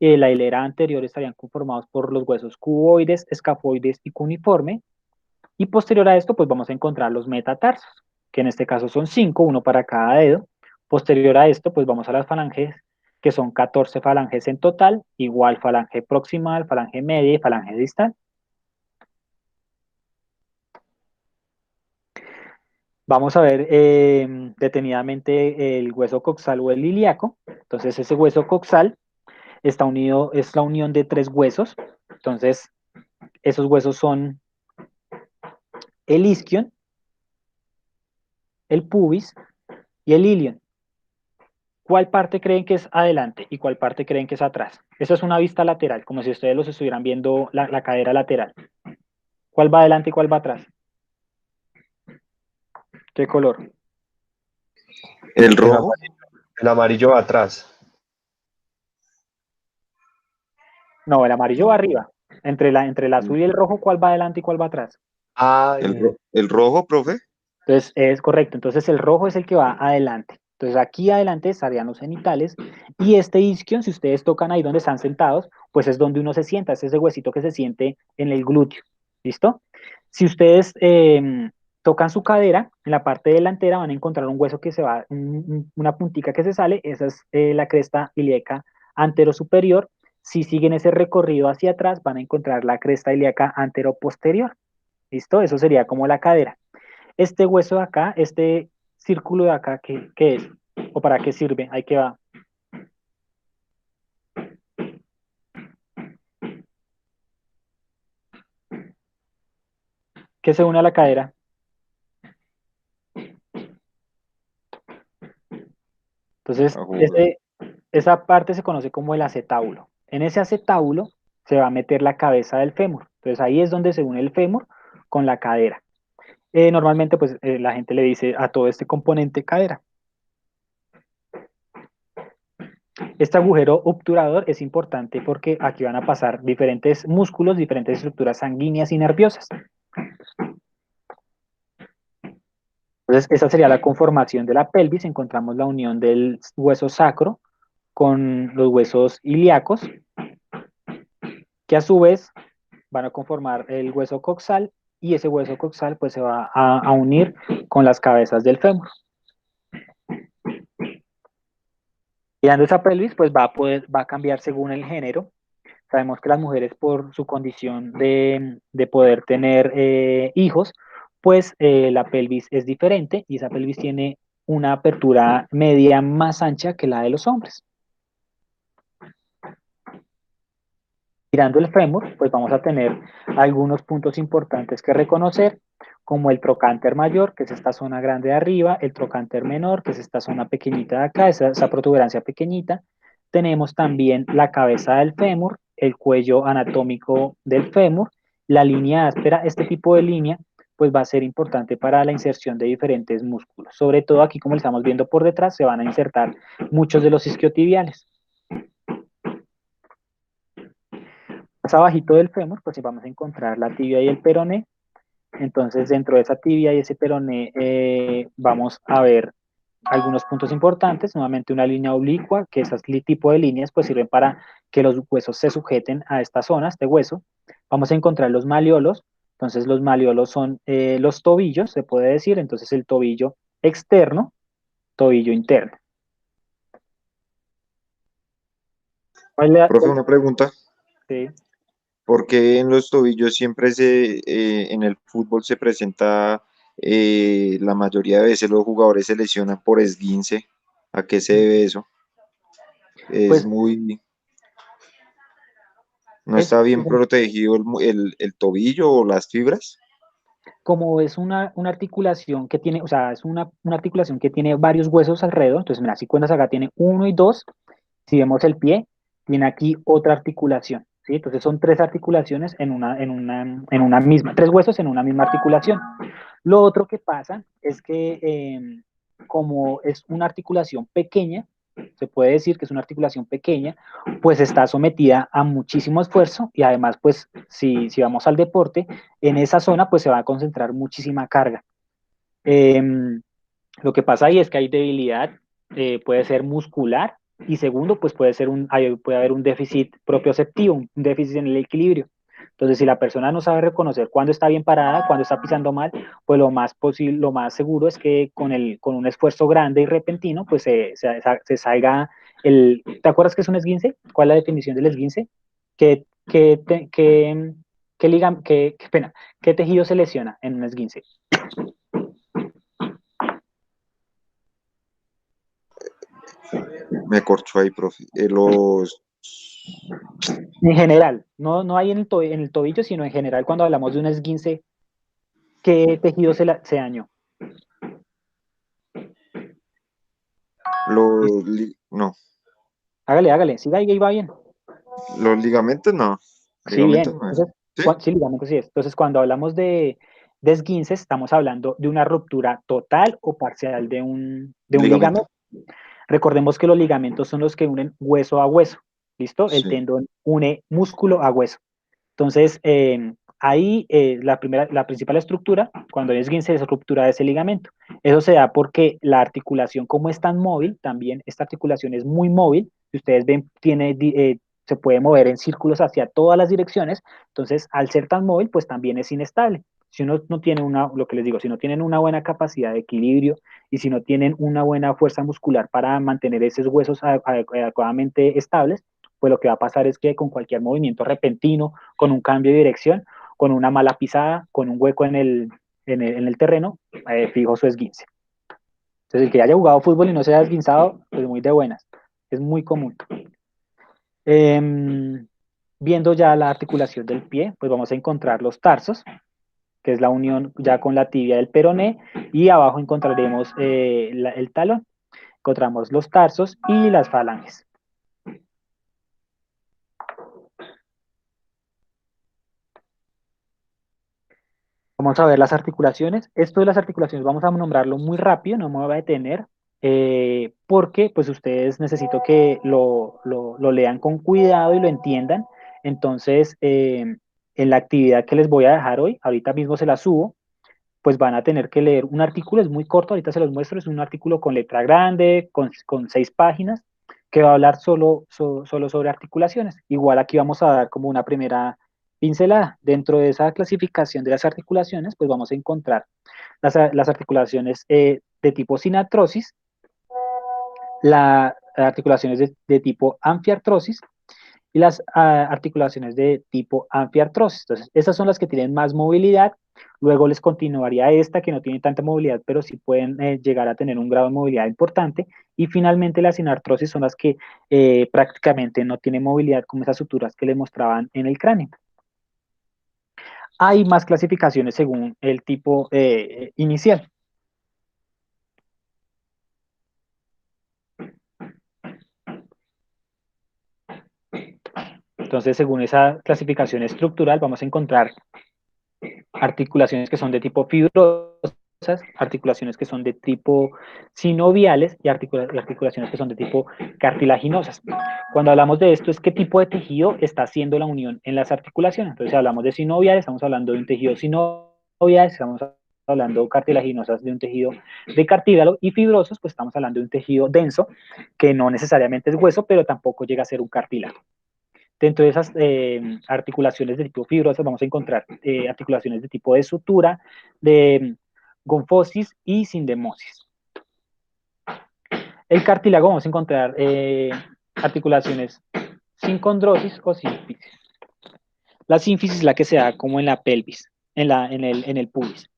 A: La hilera anterior estarían conformados por los huesos cuboides, escafoides y cuneiforme. Y posterior a esto, pues vamos a encontrar los metatarsos, que en este caso son 5, uno para cada dedo. Posterior a esto, pues vamos a las falanges, que son 14 falanges en total, igual falange proximal, falange media y falange distal. Vamos a ver detenidamente el hueso coxal o el ilíaco. Entonces, ese hueso coxal está unido, es la unión de tres huesos. Entonces, esos huesos son el isquion, el pubis y el ilion. ¿Cuál parte creen que es adelante y cuál parte creen que es atrás? Eso es una vista lateral, como si ustedes los estuvieran viendo la cadera lateral. ¿Cuál va adelante y cuál va atrás? ¿Qué color?
C: El
B: El
C: rojo,
B: amarillo, el amarillo va atrás.
A: No, el amarillo va arriba. Entre el azul y el rojo, ¿cuál va adelante y cuál va atrás?
B: Ah,
C: el rojo, profe.
A: Entonces, es correcto. Entonces, el rojo es el que va adelante. Entonces, aquí adelante estarían los genitales y este isquion, si ustedes tocan ahí donde están sentados, pues es donde uno se sienta, es ese huesito que se siente en el glúteo. ¿Listo? Si ustedes tocan su cadera, en la parte delantera van a encontrar un hueso que se va, una puntica que se sale, esa es la cresta ilíaca anterosuperior. Si siguen ese recorrido hacia atrás, van a encontrar la cresta ilíaca anteroposterior. ¿Listo? Eso sería como la cadera. Este hueso de acá, este círculo de acá, ¿qué es? ¿O para qué sirve? Ahí que va. ¿Qué se une a la cadera? Entonces,
C: A jugar.
A: esa parte se conoce como el acetábulo. En ese acetábulo se va a meter la cabeza del fémur. Entonces, ahí es donde se une el fémur con la cadera. Normalmente, pues, la gente le dice a todo este componente cadera. Este agujero obturador es importante porque aquí van a pasar diferentes músculos, diferentes estructuras sanguíneas y nerviosas. Entonces, esa sería la conformación de la pelvis. Encontramos la unión del hueso sacro con los huesos ilíacos, que a su vez van a conformar el hueso coxal, y ese hueso coxal pues se va a unir con las cabezas del fémur. Mirando esa pelvis, pues va a cambiar según el género. Sabemos que las mujeres, por su condición de poder tener hijos, pues la pelvis es diferente, y esa pelvis tiene una apertura media más ancha que la de los hombres. Mirando el fémur, pues vamos a tener algunos puntos importantes que reconocer, como el trocánter mayor, que es esta zona grande de arriba, el trocánter menor, que es esta zona pequeñita de acá, esa protuberancia pequeñita. Tenemos también la cabeza del fémur, el cuello anatómico del fémur, la línea áspera. Este tipo de línea pues va a ser importante para la inserción de diferentes músculos. Sobre todo aquí, como lo estamos viendo por detrás, se van a insertar muchos de los isquiotibiales. Más abajito del fémur, pues vamos a encontrar la tibia y el peroné. Entonces, dentro de esa tibia y ese peroné, vamos a ver algunos puntos importantes. Nuevamente, una línea oblicua, que esas tipo de líneas pues sirven para que los huesos se sujeten a esta zona, este hueso. Vamos a encontrar los maliolos. Entonces, los maliolos son los tobillos, se puede decir. Entonces, el tobillo externo, tobillo interno.
C: Profe, una pregunta.
A: Sí.
C: ¿Por qué en los tobillos siempre en el fútbol se presenta, la mayoría de veces los jugadores se lesionan por esguince? ¿A qué se debe eso? Es
A: Pues
C: muy, ¿no
A: es
C: está bien protegido el tobillo o las fibras?
A: como es una articulación que tiene, o sea, es una articulación que tiene varios huesos alrededor. Entonces, mira, si cuentas acá tiene uno y dos. Si vemos el pie, tiene aquí otra articulación, ¿sí? Entonces son tres articulaciones en una misma, tres huesos en una misma articulación. Lo otro que pasa es que como es una articulación pequeña, se puede decir que es una articulación pequeña, pues está sometida a muchísimo esfuerzo, y además, pues si vamos al deporte, en esa zona pues se va a concentrar muchísima carga. Eh, lo que pasa ahí es que hay debilidad, puede ser muscular, y segundo, pues puede haber un déficit propioceptivo, un déficit en el equilibrio. Entonces, si la persona no sabe reconocer cuándo está bien parada, cuándo está pisando mal, pues lo más posible, lo más seguro es que con un esfuerzo grande y repentino, pues se salga el... ¿Te acuerdas qué es un esguince? ¿Cuál es la definición del esguince? ¿Qué, qué, te- qué, qué pena, qué tejido se lesiona en un esguince?
C: Me corchó ahí, profe.
A: En general, no hay en el tobillo, sino en general cuando hablamos de un esguince, ¿qué tejido se dañó?
C: No,
A: Hágale, siga ahí va bien.
C: los ligamentos no.
A: Sí, bien.
C: Ligamentos no es.
A: Entonces,
C: ¿Sí?
A: sí, ligamento sí es. Entonces, cuando hablamos de esguinces, estamos hablando de una ruptura total o parcial de un
C: Ligamento.
A: ligamento. Recordemos que los ligamentos son los que unen hueso a hueso. ¿Listo? El
C: Sí.
A: tendón une músculo a hueso. Entonces, ahí la principal estructura, cuando hay esguince, es ruptura de ese ligamento. Eso se da porque la articulación, como es tan móvil, también esta articulación es muy móvil. Si ustedes ven, se puede mover en círculos hacia todas las direcciones. Entonces, al ser tan móvil, pues también es inestable. Si uno no tiene lo que les digo, si no tienen una buena capacidad de equilibrio, y si no tienen una buena fuerza muscular para mantener esos huesos adecuadamente estables, pues lo que va a pasar es que con cualquier movimiento repentino, con un cambio de dirección, con una mala pisada, con un hueco en el terreno, fijo su esguince. Entonces, el que haya jugado fútbol y no se haya esguinzado, pues muy de buenas. Es muy común. Viendo ya la articulación del pie, pues vamos a encontrar los tarsos, que es la unión ya con la tibia del peroné, y abajo encontraremos el talón, encontramos los tarsos y las falanges. Vamos a ver las articulaciones. Esto de las articulaciones vamos a nombrarlo muy rápido, no me voy a detener, porque pues ustedes necesito que lo lean con cuidado y lo entiendan. Entonces, en la actividad que les voy a dejar hoy, ahorita mismo se la subo, pues van a tener que leer un artículo, es muy corto, ahorita se los muestro, es un artículo con letra grande, con 6 páginas, que va a hablar solo sobre articulaciones. Igual aquí vamos a dar como una primera pincelada. Dentro de esa clasificación de las articulaciones, pues vamos a encontrar las articulaciones de tipo sinartrosis, las articulaciones de tipo anfiartrosis y las articulaciones de tipo anfiartrosis. Entonces, esas son las que tienen más movilidad. Luego les continuaría esta que no tiene tanta movilidad, pero sí pueden llegar a tener un grado de movilidad importante. Y finalmente las sinartrosis son las que prácticamente no tienen movilidad, como esas suturas que le mostraban en el cráneo. Hay más clasificaciones según el tipo inicial. Entonces, según esa clasificación estructural, vamos a encontrar articulaciones que son de tipo fibrosas, articulaciones que son de tipo sinoviales y articulaciones que son de tipo cartilaginosas. Cuando hablamos de esto es qué tipo de tejido está haciendo la unión en las articulaciones. Entonces, si hablamos de sinoviales, estamos hablando de un tejido sinovial, estamos hablando cartilaginosas de un tejido de cartílago, y fibrosos, pues estamos hablando de un tejido denso, que no necesariamente es hueso, pero tampoco llega a ser un cartílago. Dentro de esas articulaciones de tipo fibroso vamos a encontrar articulaciones de tipo de sutura, de gonfosis y sindemosis. El cartílago vamos a encontrar articulaciones sin condrosis o sínfisis. La sínfisis es la que se da como en la pelvis, en el pubis.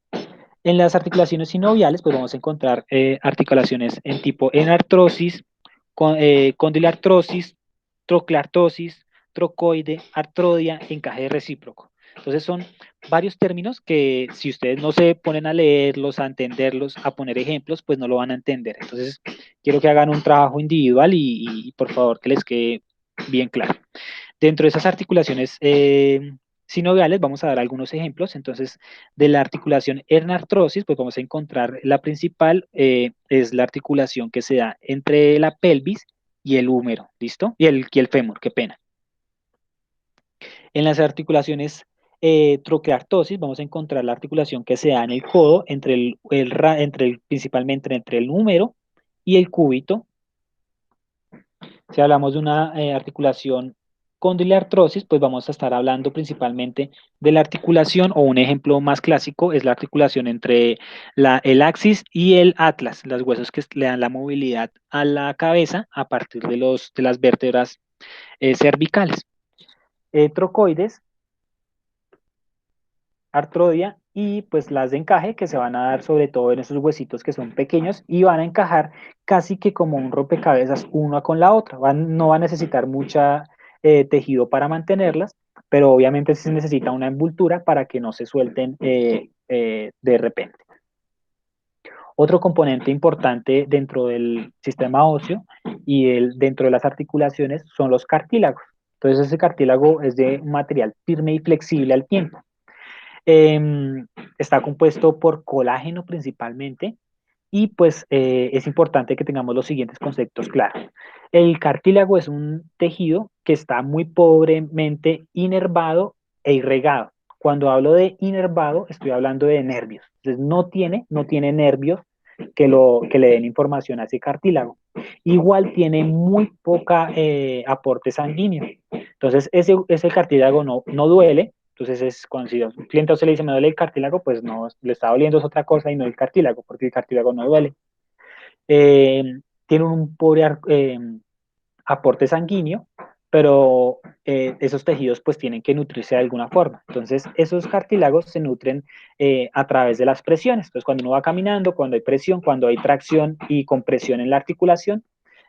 A: En las articulaciones sinoviales, pues vamos a encontrar articulaciones en tipo enartrosis, condilartrosis, trocleartosis, trocoide, artrodia, encaje recíproco. Entonces son varios términos que si ustedes no se ponen a leerlos, a entenderlos, a poner ejemplos, pues no lo van a entender. Entonces quiero que hagan un trabajo individual y por favor que les quede bien claro. Dentro de esas articulaciones sinoviales vamos a dar algunos ejemplos. Entonces, de la articulación hernartrosis, pues vamos a encontrar la principal, es la articulación que se da entre la pelvis y el húmero, ¿listo? Y el fémur, qué pena. En las articulaciones troqueartosis vamos a encontrar la articulación que se da en el codo, principalmente entre el húmero y el cúbito. Si hablamos de una articulación condilartrosis, pues vamos a estar hablando principalmente de la articulación, o un ejemplo más clásico es la articulación entre el axis y el atlas, los huesos que le dan la movilidad a la cabeza a partir de las vértebras cervicales. Trocoides, artrodia y pues las de encaje que se van a dar sobre todo en esos huesitos que son pequeños y van a encajar casi que como un rompecabezas una con la otra. No va a necesitar mucha tejido para mantenerlas, pero obviamente sí se necesita una envoltura para que no se suelten de repente. Otro componente importante dentro del sistema óseo y dentro de las articulaciones son los cartílagos. Entonces ese cartílago es de material firme y flexible al tiempo. Está compuesto por colágeno principalmente, y pues es importante que tengamos los siguientes conceptos claros. El cartílago es un tejido que está muy pobremente inervado e irrigado. Cuando hablo de inervado, estoy hablando de nervios. Entonces no tiene nervios que le den información a ese cartílago. Igual tiene muy poca aporte sanguíneo. Entonces ese cartílago no duele. Entonces es cuando si un cliente se le dice me duele el cartílago, pues no, le está doliendo es otra cosa y no el cartílago, porque el cartílago no duele. Tiene un pobre aporte sanguíneo, pero esos tejidos pues tienen que nutrirse de alguna forma. Entonces esos cartílagos se nutren a través de las presiones. Entonces cuando uno va caminando, cuando hay presión, cuando hay tracción y compresión en la articulación,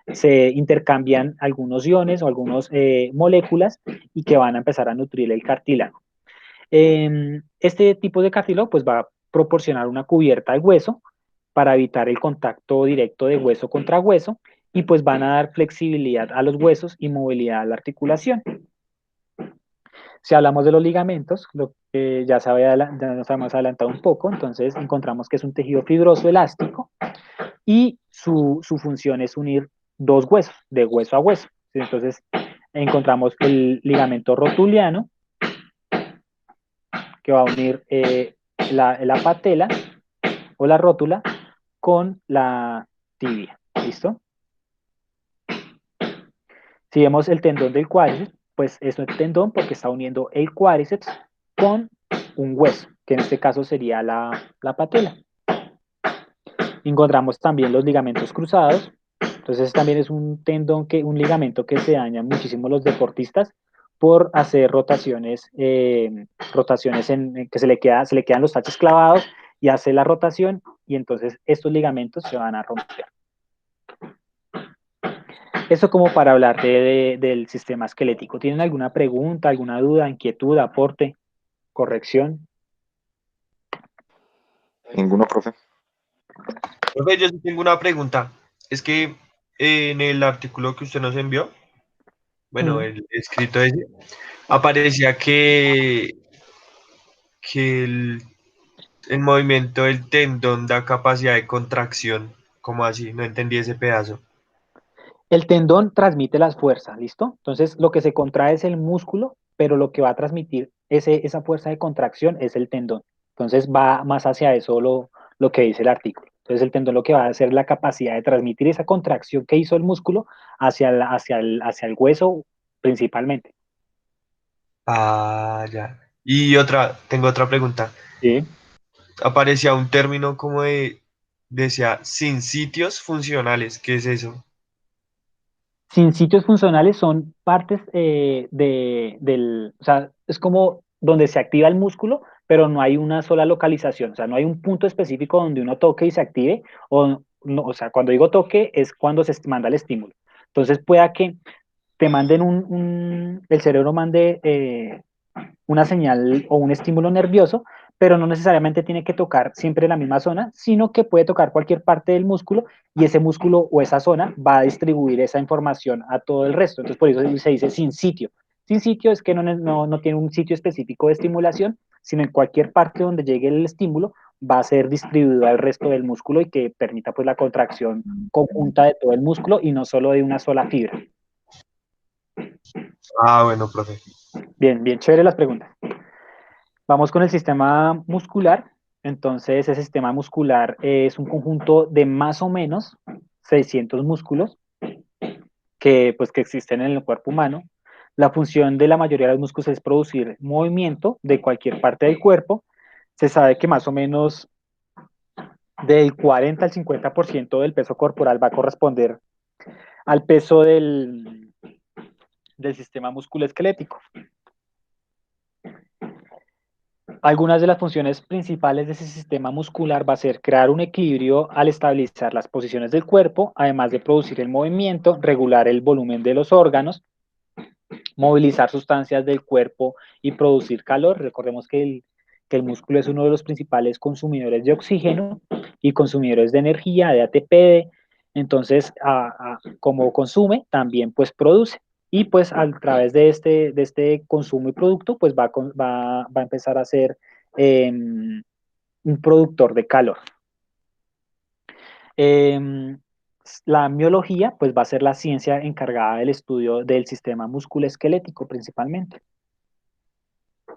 A: se intercambian algunos iones o algunas moléculas y que van a empezar a nutrir el cartílago. Este tipo de cartílago pues va a proporcionar una cubierta al hueso para evitar el contacto directo de hueso contra hueso y pues van a dar flexibilidad a los huesos y movilidad a la articulación. Si hablamos de los ligamentos, lo que ya nos habíamos adelantado un poco, entonces encontramos que es un tejido fibroso elástico y su función es unir dos huesos, de hueso a hueso. Entonces encontramos el ligamento rotuliano, que va a unir la patela o la rótula con la tibia. ¿Listo? Si vemos el tendón del cuádriceps, pues es un tendón porque está uniendo el cuádriceps con un hueso, que en este caso sería la patela. Encontramos también los ligamentos cruzados. Entonces también es un tendón, un ligamento que se daña muchísimo los deportistas por hacer rotaciones en que se le quedan los taches clavados y hace la rotación y entonces estos ligamentos se van a romper. Eso como para hablar del sistema esquelético. ¿Tienen alguna pregunta, alguna duda, inquietud, aporte, corrección?
C: Ninguno, profe.
B: Profe, yo sí tengo una pregunta. Es que en el artículo que usted nos envió, bueno,
A: Mm.
B: el escrito ese, aparecía que el movimiento del tendón da capacidad de contracción. ¿Cómo así? No entendí ese pedazo.
A: El tendón transmite las fuerzas, ¿listo? Entonces lo que se contrae es el músculo, pero lo que va a transmitir esa fuerza de contracción es el tendón. Entonces va más hacia eso lo que dice el artículo. Entonces el tendón lo que va a hacer es la capacidad de transmitir esa contracción que hizo el músculo hacia el hueso principalmente.
B: Ah, ya. Tengo otra pregunta.
A: Sí.
B: Aparecía un término como decía, sin sitios funcionales. ¿Qué es eso?
A: Sin sitios funcionales son partes o sea, es como donde se activa el músculo, pero no hay una sola localización, o sea, no hay un punto específico donde uno toque y se active, o, no, o sea, cuando digo toque es cuando se manda el estímulo. Entonces pueda que te manden el cerebro mande una señal o un estímulo nervioso, pero no necesariamente tiene que tocar siempre la misma zona, sino que puede tocar cualquier parte del músculo y ese músculo o esa zona va a distribuir esa información a todo el resto. Entonces, por eso se dice sin sitio. Sin sitio es que no tiene un sitio específico de estimulación, sino en cualquier parte donde llegue el estímulo va a ser distribuido al resto del músculo y que permita pues la contracción conjunta de todo el músculo y no solo de una sola fibra.
B: Ah, bueno, profe.
A: Bien, bien chévere las preguntas. Vamos con el sistema muscular. Entonces, ese sistema muscular es un conjunto de más o menos 600 músculos que existen en el cuerpo humano. La función de la mayoría de los músculos es producir movimiento de cualquier parte del cuerpo. Se sabe que más o menos del 40 al 50% del peso corporal va a corresponder al peso del sistema musculoesquelético. Algunas de las funciones principales de ese sistema muscular va a ser crear un equilibrio al estabilizar las posiciones del cuerpo, además de producir el movimiento, regular el volumen de los órganos, movilizar sustancias del cuerpo y producir calor. Recordemos que el músculo es uno de los principales consumidores de oxígeno y consumidores de energía, de ATP. Entonces, como consume, también pues produce. Y pues a través de este consumo y producto, pues va a empezar a ser un productor de calor. Eh, la miología, pues va a ser la ciencia encargada del estudio del sistema musculoesquelético principalmente.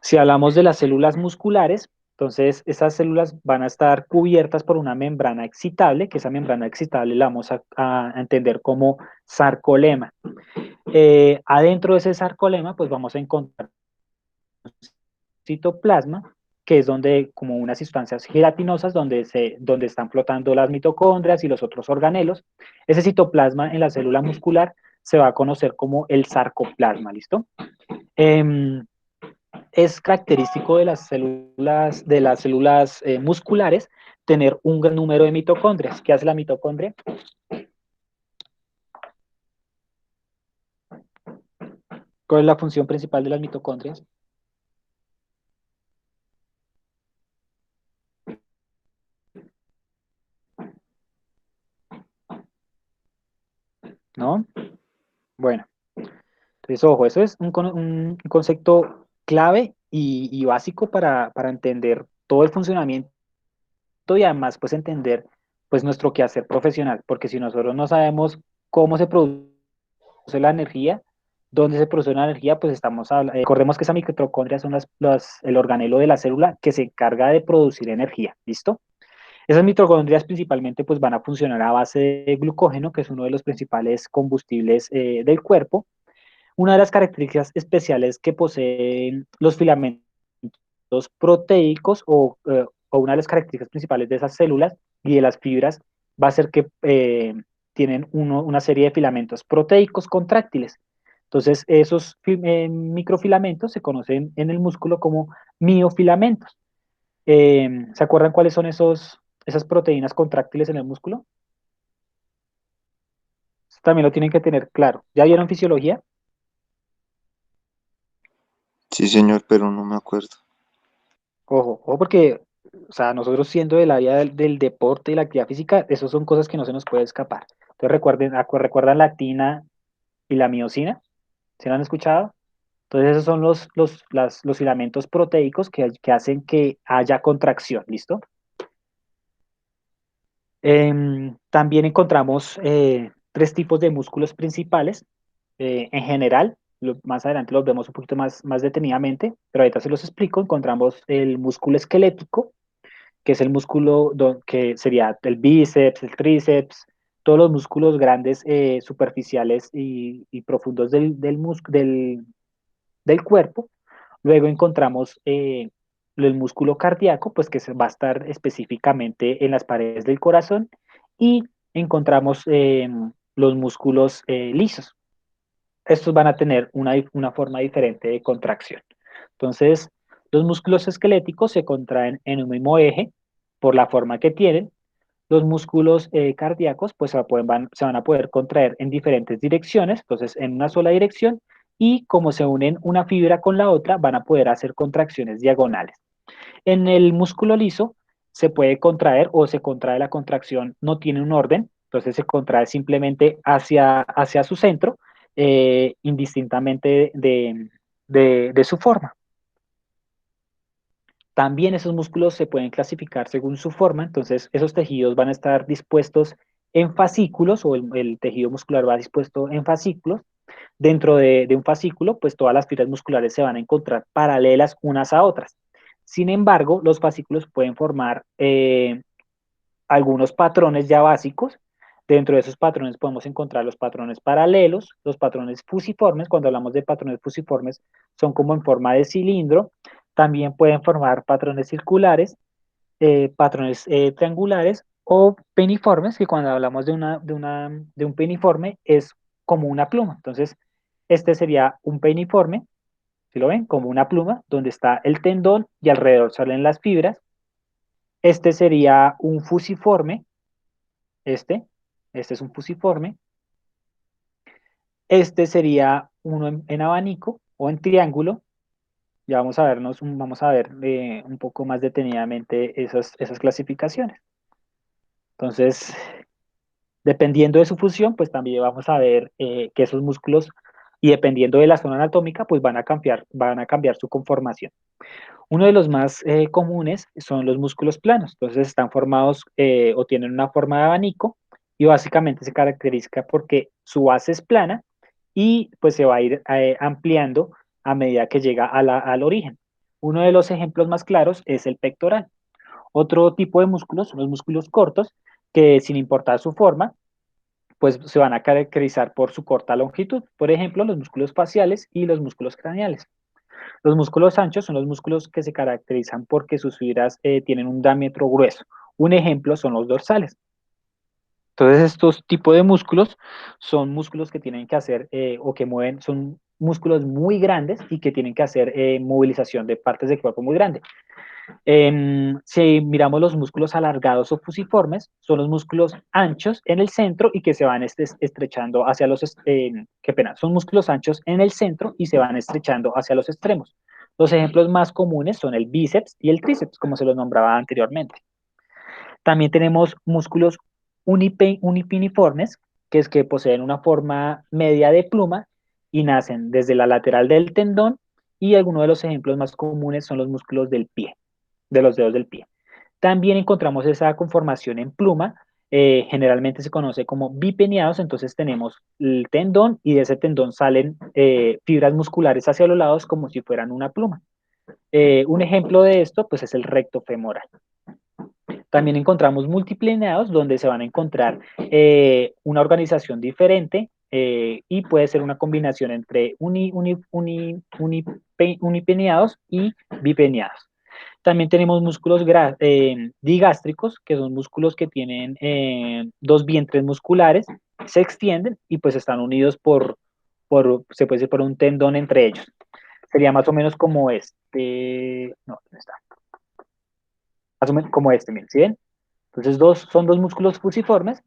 A: Si hablamos de las células musculares, entonces esas células van a estar cubiertas por una membrana excitable, que esa membrana excitable la vamos a entender como sarcolema. Adentro de ese sarcolema, pues vamos a encontrar citoplasma, que es donde, como unas sustancias gelatinosas, donde están flotando las mitocondrias y los otros organelos. Ese citoplasma en la célula muscular se va a conocer como el sarcoplasma, ¿listo? Es característico de las células musculares tener un gran número de mitocondrias. ¿Qué hace la mitocondria? ¿Cuál es la función principal de las mitocondrias? Entonces, ojo, eso es un concepto clave y básico para entender todo el funcionamiento y además pues entender pues nuestro quehacer profesional, porque si nosotros no sabemos cómo se produce la energía, dónde se produce la energía, pues estamos hablando, recordemos que esas mitocondrias son el organelo de la célula que se encarga de producir energía, ¿listo? Esas mitocondrias principalmente pues van a funcionar a base de glucógeno, que es uno de los principales combustibles del cuerpo. Una de las características especiales que poseen los filamentos proteicos o una de las características principales de esas células y de las fibras va a ser que tienen una serie de filamentos proteicos contráctiles. Entonces, esos microfilamentos se conocen en el músculo como miofilamentos. ¿Se acuerdan cuáles son esas proteínas contráctiles en el músculo? También lo tienen que tener claro. ¿Ya vieron fisiología?
C: Sí, señor, pero no me acuerdo.
A: Ojo, ojo, porque, o sea, nosotros siendo del área del deporte y la actividad física, eso son cosas que no se nos puede escapar. Entonces, recuerdan la actina y la miosina, ¿se lo han escuchado? Entonces, esos son los filamentos proteicos que hacen que haya contracción, ¿listo? También encontramos tres tipos de músculos principales. En general, más adelante los vemos un poquito más detenidamente, pero ahorita se los explico. Encontramos el músculo esquelético, que es el músculo que sería el bíceps, el tríceps, todos los músculos grandes, superficiales y profundos del cuerpo. Luego encontramos el músculo cardíaco, pues que va a estar específicamente en las paredes del corazón, y encontramos los músculos lisos. Estos van a tener una forma diferente de contracción. Entonces, los músculos esqueléticos se contraen en un mismo eje por la forma que tienen. Los músculos cardíacos pues se van a poder contraer en diferentes direcciones, entonces en una sola dirección, y como se unen una fibra con la otra, van a poder hacer contracciones diagonales. En el músculo liso se puede contraer o se contrae la contracción, no tiene un orden, entonces se contrae simplemente hacia su centro, indistintamente de su forma. También esos músculos se pueden clasificar según su forma, entonces esos tejidos van a estar dispuestos en fascículos o el tejido muscular va dispuesto en fascículos. Dentro de un fascículo, pues todas las fibras musculares se van a encontrar paralelas unas a otras. Sin embargo, los fascículos pueden formar algunos patrones ya básicos. Dentro de esos patrones podemos encontrar los patrones paralelos, los patrones fusiformes. Cuando hablamos de patrones fusiformes, son como en forma de cilindro. También pueden formar patrones circulares, patrones triangulares o peniformes, que cuando hablamos de un peniforme es como una pluma. Entonces, este sería un peniforme, si lo ven, como una pluma, donde está el tendón y alrededor salen las fibras. Este sería un fusiforme, este, este es un fusiforme. Este sería uno en abanico o en triángulo. Ya vamos a ver un poco más detenidamente esas clasificaciones. Entonces, dependiendo de su función, pues también vamos a ver que esos músculos y dependiendo de la zona anatómica, pues van a cambiar su conformación. Uno de los más comunes son los músculos planos. Entonces están formados o tienen una forma de abanico y básicamente se caracteriza porque su base es plana y pues se va a ir ampliando a medida que llega al origen. Uno de los ejemplos más claros es el pectoral. Otro tipo de músculos son los músculos cortos que sin importar su forma, pues se van a caracterizar por su corta longitud. Por ejemplo, los músculos faciales y los músculos craneales. Los músculos anchos son los músculos que se caracterizan porque sus fibras tienen un diámetro grueso. Un ejemplo son los dorsales. Entonces, estos tipos de músculos son músculos que tienen que hacer o que mueven, son músculos muy grandes y que tienen que hacer movilización de partes del cuerpo muy grande. Si miramos los músculos alargados o fusiformes, son los músculos anchos en el centro y que se van estrechando hacia qué pena, son músculos anchos en el centro y se van estrechando hacia los extremos. Los ejemplos más comunes son el bíceps y el tríceps, como se los nombraba anteriormente. También tenemos músculos unipiniformes, que es que poseen una forma media de pluma y nacen desde la lateral del tendón, y algunos de los ejemplos más comunes son los músculos del pie, de los dedos del pie. También encontramos esa conformación en pluma, generalmente se conoce como bipeniados. Entonces tenemos el tendón y de ese tendón salen fibras musculares hacia los lados como si fueran una pluma. Un ejemplo de esto pues es el recto femoral. También encontramos multiplineados, donde se van a encontrar una organización diferente, y puede ser una combinación entre unipineados y bipineados. También tenemos músculos digástricos, que son músculos que tienen dos vientres musculares, se extienden y pues están unidos se puede decir, por un tendón entre ellos. Sería más o menos como este, no, ¿dónde está? Más o menos como este, miren, ¿sí ven? Entonces son dos músculos fusiformes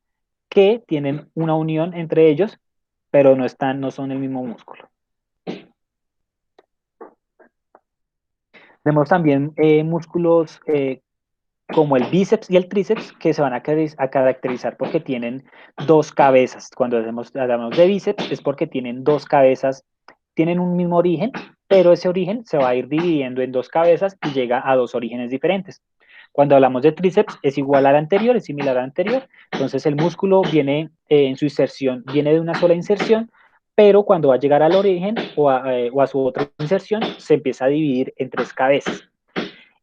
A: que tienen una unión entre ellos, pero no son el mismo músculo. Tenemos también músculos como el bíceps y el tríceps, que se van a caracterizar porque tienen dos cabezas. Cuando hablamos de bíceps es porque tienen dos cabezas, tienen un mismo origen, pero ese origen se va a ir dividiendo en dos cabezas y llega a dos orígenes diferentes. Cuando hablamos de tríceps es igual al anterior, es similar al anterior. Entonces el músculo viene en su inserción, viene de una sola inserción, pero cuando va a llegar al origen o a su otra inserción, se empieza a dividir en tres cabezas.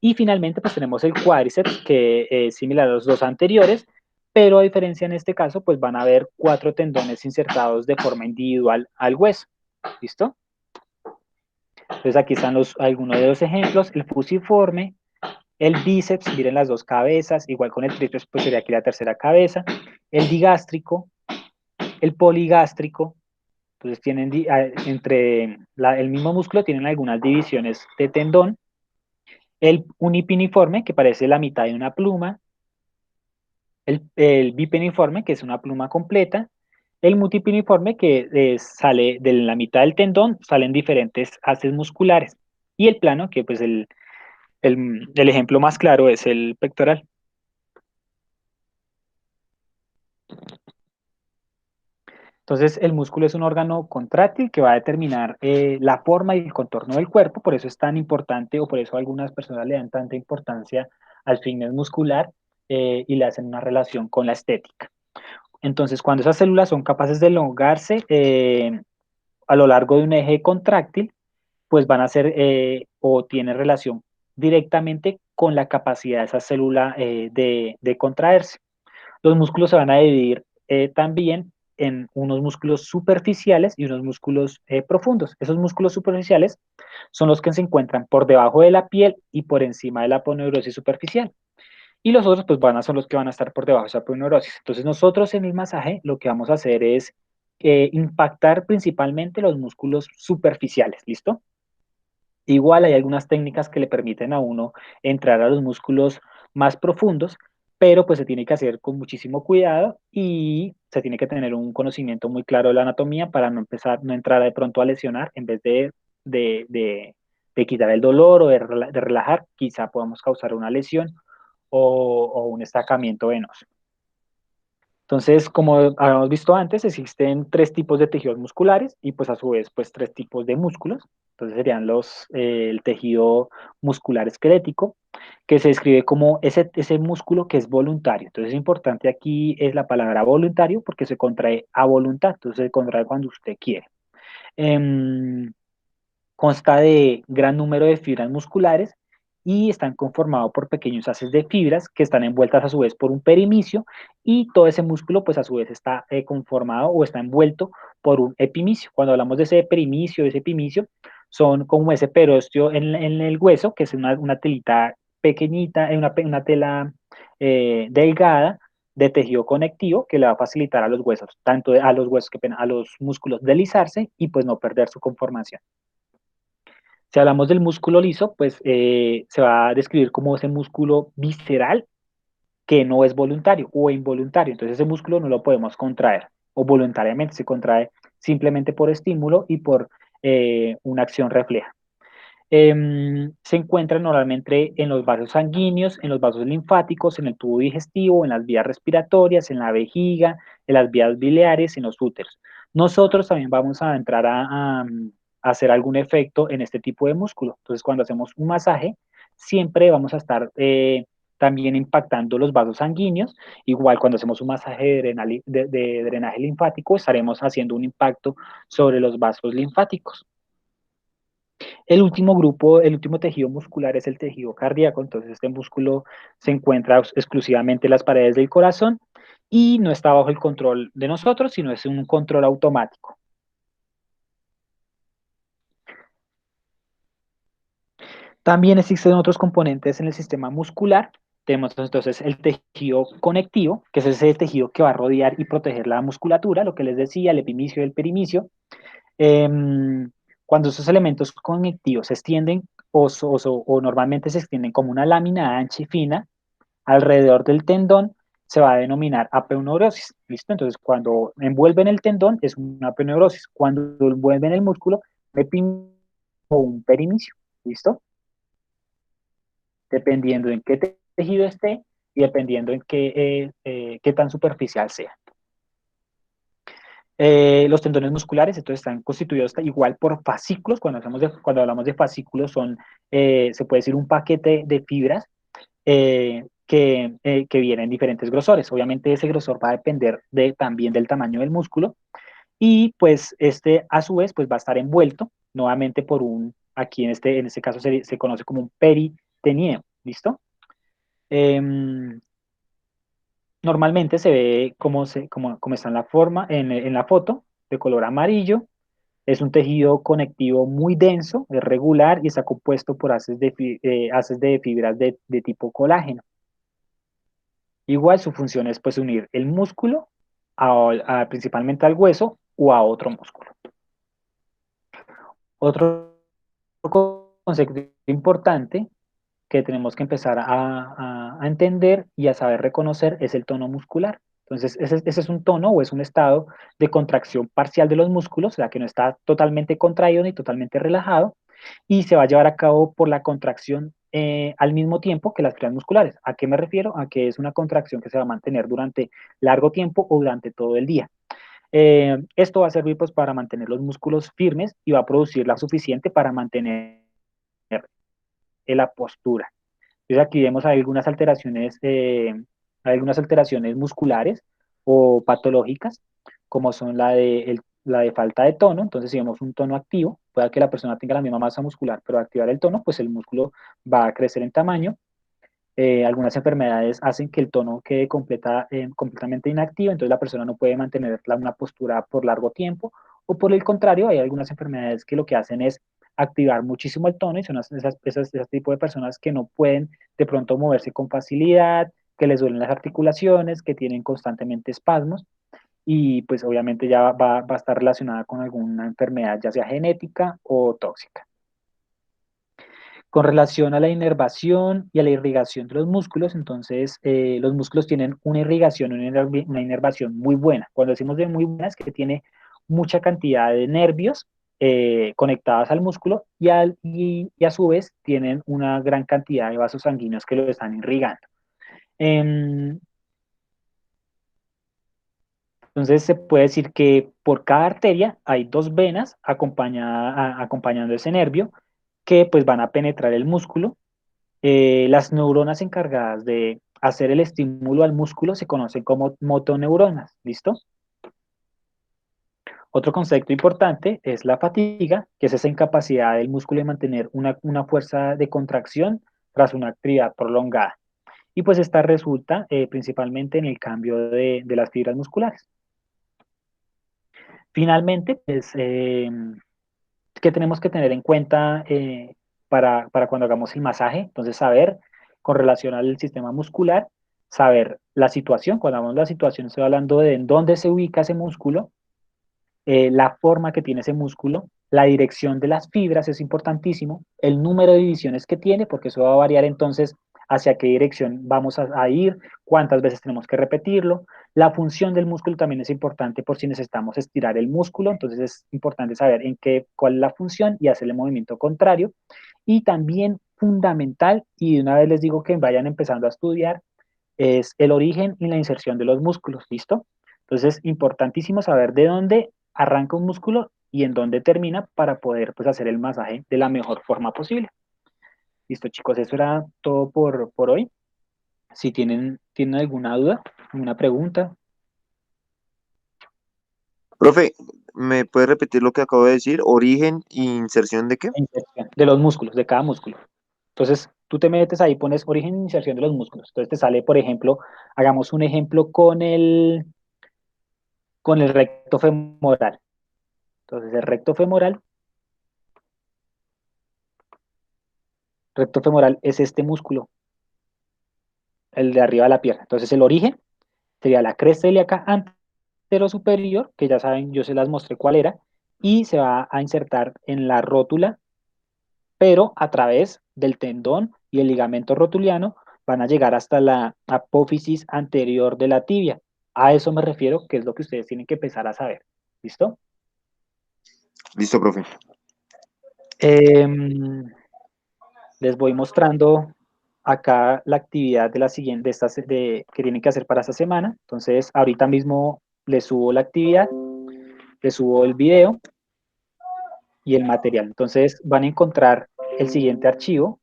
A: Y finalmente pues tenemos el cuádriceps, que es similar a los dos anteriores, pero a diferencia en este caso pues van a haber 4 tendones insertados de forma individual al hueso. ¿Listo? Entonces aquí están algunos de los ejemplos: el fusiforme, el bíceps, miren las dos cabezas, igual con el tríceps pues sería aquí la tercera cabeza, el digástrico, el poligástrico. Entonces tienen entre el mismo músculo tienen algunas divisiones de tendón, el unipiniforme, que parece la mitad de una pluma, el bipiniforme, que es una pluma completa, el multipiniforme, que sale de la mitad del tendón, salen diferentes haces musculares, y el plano, que pues el ejemplo más claro es el pectoral. Entonces, el músculo es un órgano contráctil que va a determinar la forma y el contorno del cuerpo. Por eso es tan importante, o por eso algunas personas le dan tanta importancia al fitness muscular, y le hacen una relación con la estética. Entonces, cuando esas células son capaces de elongarse a lo largo de un eje contráctil, pues van a ser o tienen relación directamente con la capacidad de esa célula de contraerse. Los músculos se van a dividir también en unos músculos superficiales y unos músculos profundos. Esos músculos superficiales son los que se encuentran por debajo de la piel y por encima de la aponeurosis superficial. Y los otros pues son los que van a estar por debajo de esa aponeurosis. Entonces nosotros en el masaje lo que vamos a hacer es impactar principalmente los músculos superficiales, ¿listo? Igual hay algunas técnicas que le permiten a uno entrar a los músculos más profundos, pero pues se tiene que hacer con muchísimo cuidado y se tiene que tener un conocimiento muy claro de la anatomía para no entrar de pronto a lesionar. En vez de, de, de quitar el dolor o de relajar, quizá podamos causar una lesión o un estancamiento venoso. Entonces, como habíamos visto antes, existen 3 tipos de tejidos musculares y pues a su vez pues 3 tipos de músculos. Entonces serían el tejido muscular esquelético, que se describe como ese músculo que es voluntario. Entonces es importante aquí es la palabra voluntario porque se contrae a voluntad, entonces se contrae cuando usted quiere. Em, Consta de gran número de fibras musculares y están conformados por pequeños haces de fibras que están envueltas a su vez por un perimicio, y todo ese músculo pues a su vez está conformado o está envuelto por un epimicio. Cuando hablamos de ese perimicio, de ese epimicio, son como ese perósteo en el hueso, que es una telita pequeñita, una tela delgada de tejido conectivo que le va a facilitar a los huesos, tanto a los huesos a los músculos deslizarse y pues no perder su conformación. Si hablamos del músculo liso, pues se va a describir como ese músculo visceral que no es voluntario o involuntario. Entonces ese músculo no lo podemos contraer o voluntariamente, se contrae simplemente por estímulo y por una acción refleja. Se encuentra normalmente en los vasos sanguíneos, en los vasos linfáticos, en el tubo digestivo, en las vías respiratorias, en la vejiga, en las vías biliares, en los úteros. nosotros también vamos a entrar a hacer algún efecto en este tipo de músculo. Entonces, cuando hacemos un masaje, siempre vamos a estar también impactando los vasos sanguíneos. Igual cuando hacemos un masaje de drenaje linfático, estaremos haciendo un impacto sobre los vasos linfáticos. El último grupo, el último tejido muscular es el tejido cardíaco, entonces este músculo se encuentra exclusivamente en las paredes del corazón y no está bajo el control de nosotros, sino es un control automático. También existen otros componentes en el sistema muscular. Tenemos entonces el tejido conectivo, que es ese tejido que va a rodear y proteger la musculatura, lo que les decía, el epimicio y el perimicio. Eh, Cuando esos elementos conectivos se extienden o normalmente se extienden como una lámina ancha y fina alrededor del tendón, se va a denominar aponeurosis. ¿Listo? Entonces, cuando envuelven el tendón es una aponeurosis. Cuando envuelven el músculo, epimicio o un perimicio. ¿Listo? Dependiendo en qué tejido esté y dependiendo en qué tan superficial sea. Los tendones musculares entonces están constituidos igual por fascículos. Cuando hablamos de fascículos se puede decir un paquete de fibras que vienen en diferentes grosores. Obviamente ese grosor va a depender también del tamaño del músculo y pues este a su vez pues va a estar envuelto nuevamente aquí en este caso se conoce como un peritoneo. ¿Listo? Eh, Normalmente se ve como está en la forma, en la foto, de color amarillo. Es un tejido conectivo muy denso, es regular y está compuesto por haces de fibras de tipo colágeno. Igual su función es pues unir el músculo principalmente al hueso o a otro músculo. Otro concepto importante que tenemos que empezar a entender y a saber reconocer es el tono muscular. Entonces, ese es un tono o es un estado de contracción parcial de los músculos, o sea, que no está totalmente contraído ni totalmente relajado, y se va a llevar a cabo por la contracción al mismo tiempo que las fibras musculares. ¿A qué me refiero? A que es una contracción que se va a mantener durante largo tiempo o durante todo el día. Esto va a servir pues para mantener los músculos firmes y va a producir la suficiente para mantener la postura. Entonces aquí vemos algunas alteraciones musculares o patológicas, como son la de falta de tono. Entonces, si vemos un tono activo, puede que la persona tenga la misma masa muscular, pero al activar el tono, pues el músculo va a crecer en tamaño. Algunas enfermedades hacen que el tono quede completamente inactivo, entonces la persona no puede mantener una postura por largo tiempo, o por el contrario, hay algunas enfermedades que lo que hacen es activar muchísimo el tono y son esas tipo de personas que no pueden de pronto moverse con facilidad, que les duelen las articulaciones, que tienen constantemente espasmos y pues obviamente ya va a estar relacionada con alguna enfermedad, ya sea genética o tóxica. Con relación a la inervación y a la irrigación de los músculos, entonces los músculos tienen una irrigación, una inervación muy buena. Cuando decimos de muy buena es que tiene mucha cantidad de nervios conectados al músculo y a su vez tienen una gran cantidad de vasos sanguíneos que lo están irrigando. Em, entonces se puede decir que por cada arteria hay dos venas acompañando ese nervio que pues van a penetrar el músculo. Las neuronas encargadas de hacer el estímulo al músculo se conocen como motoneuronas, ¿listo? Otro concepto importante es la fatiga, que es esa incapacidad del músculo de mantener una fuerza de contracción tras una actividad prolongada. Y pues esta resulta principalmente en el cambio de las fibras musculares. Finalmente, pues, ¿qué tenemos que tener en cuenta para cuando hagamos el masaje? Entonces, saber con relación al sistema muscular, saber la situación. Cuando hablamos de la situación, estoy hablando de en dónde se ubica ese músculo, la forma que tiene ese músculo, la dirección de las fibras es importantísimo, el número de divisiones que tiene, porque eso va a variar entonces hacia qué dirección vamos a ir, cuántas veces tenemos que repetirlo. La función del músculo también es importante por si necesitamos estirar el músculo, entonces es importante saber cuál es la función y hacer el movimiento contrario. Y también fundamental, y de una vez les digo que vayan empezando a estudiar, es el origen y la inserción de los músculos, ¿listo? Entonces, importantísimo saber de dónde arranca un músculo y en dónde termina para poder pues, hacer el masaje de la mejor forma posible. Listo, chicos, eso era todo por hoy. Si tienen alguna duda, alguna pregunta.
C: Profe, ¿me puede repetir lo que acabo de decir? ¿Origen e inserción de qué?
A: Inserción de los músculos, de cada músculo. Entonces, tú te metes ahí, pones origen e inserción de los músculos. Entonces te sale, por ejemplo, hagamos un ejemplo con el recto femoral. Entonces, el recto femoral es este músculo, el de arriba de la pierna. Entonces, el origen sería la cresta ilíaca superior, que ya saben, yo se las mostré cuál era, y se va a insertar en la rótula, pero a través del tendón y el ligamento rotuliano van a llegar hasta la apófisis anterior de la tibia. A eso me refiero, que es lo que ustedes tienen que empezar a saber. ¿Listo?
C: Listo, profe.
A: Les voy mostrando acá la actividad de la siguiente, que tienen que hacer para esta semana. Entonces, ahorita mismo les subo la actividad, les subo el video y el material. Entonces, van a encontrar el siguiente archivo.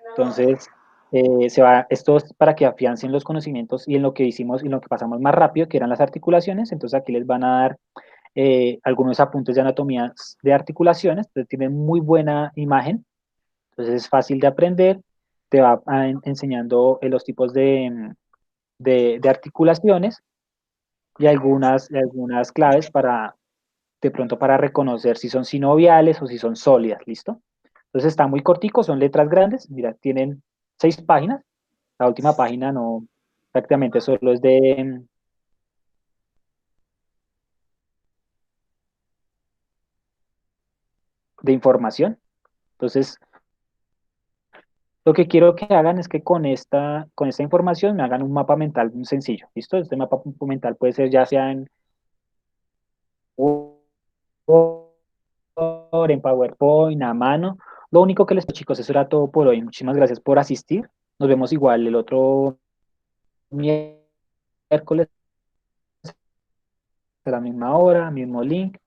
A: Entonces, esto es para que afiancen los conocimientos y en lo que hicimos y en lo que pasamos más rápido, que eran las articulaciones. Entonces, aquí les van a dar algunos apuntes de anatomía de articulaciones. Entonces, tienen muy buena imagen. Entonces, es fácil de aprender. Te va enseñando los tipos de articulaciones y algunas claves de pronto para reconocer si son sinoviales o si son sólidas. ¿Listo? Entonces, está muy cortico, son letras grandes. Mira, tienen 6 páginas. La última página no, prácticamente solo es de información. Entonces, lo que quiero que hagan es que con esta información me hagan un mapa mental muy sencillo. ¿Listo? Este mapa mental puede ser ya sea en Word, en PowerPoint, a mano. Lo único que les pido, chicos, eso era todo por hoy. Muchísimas gracias por asistir. Nos vemos igual el otro miércoles a la misma hora, mismo link.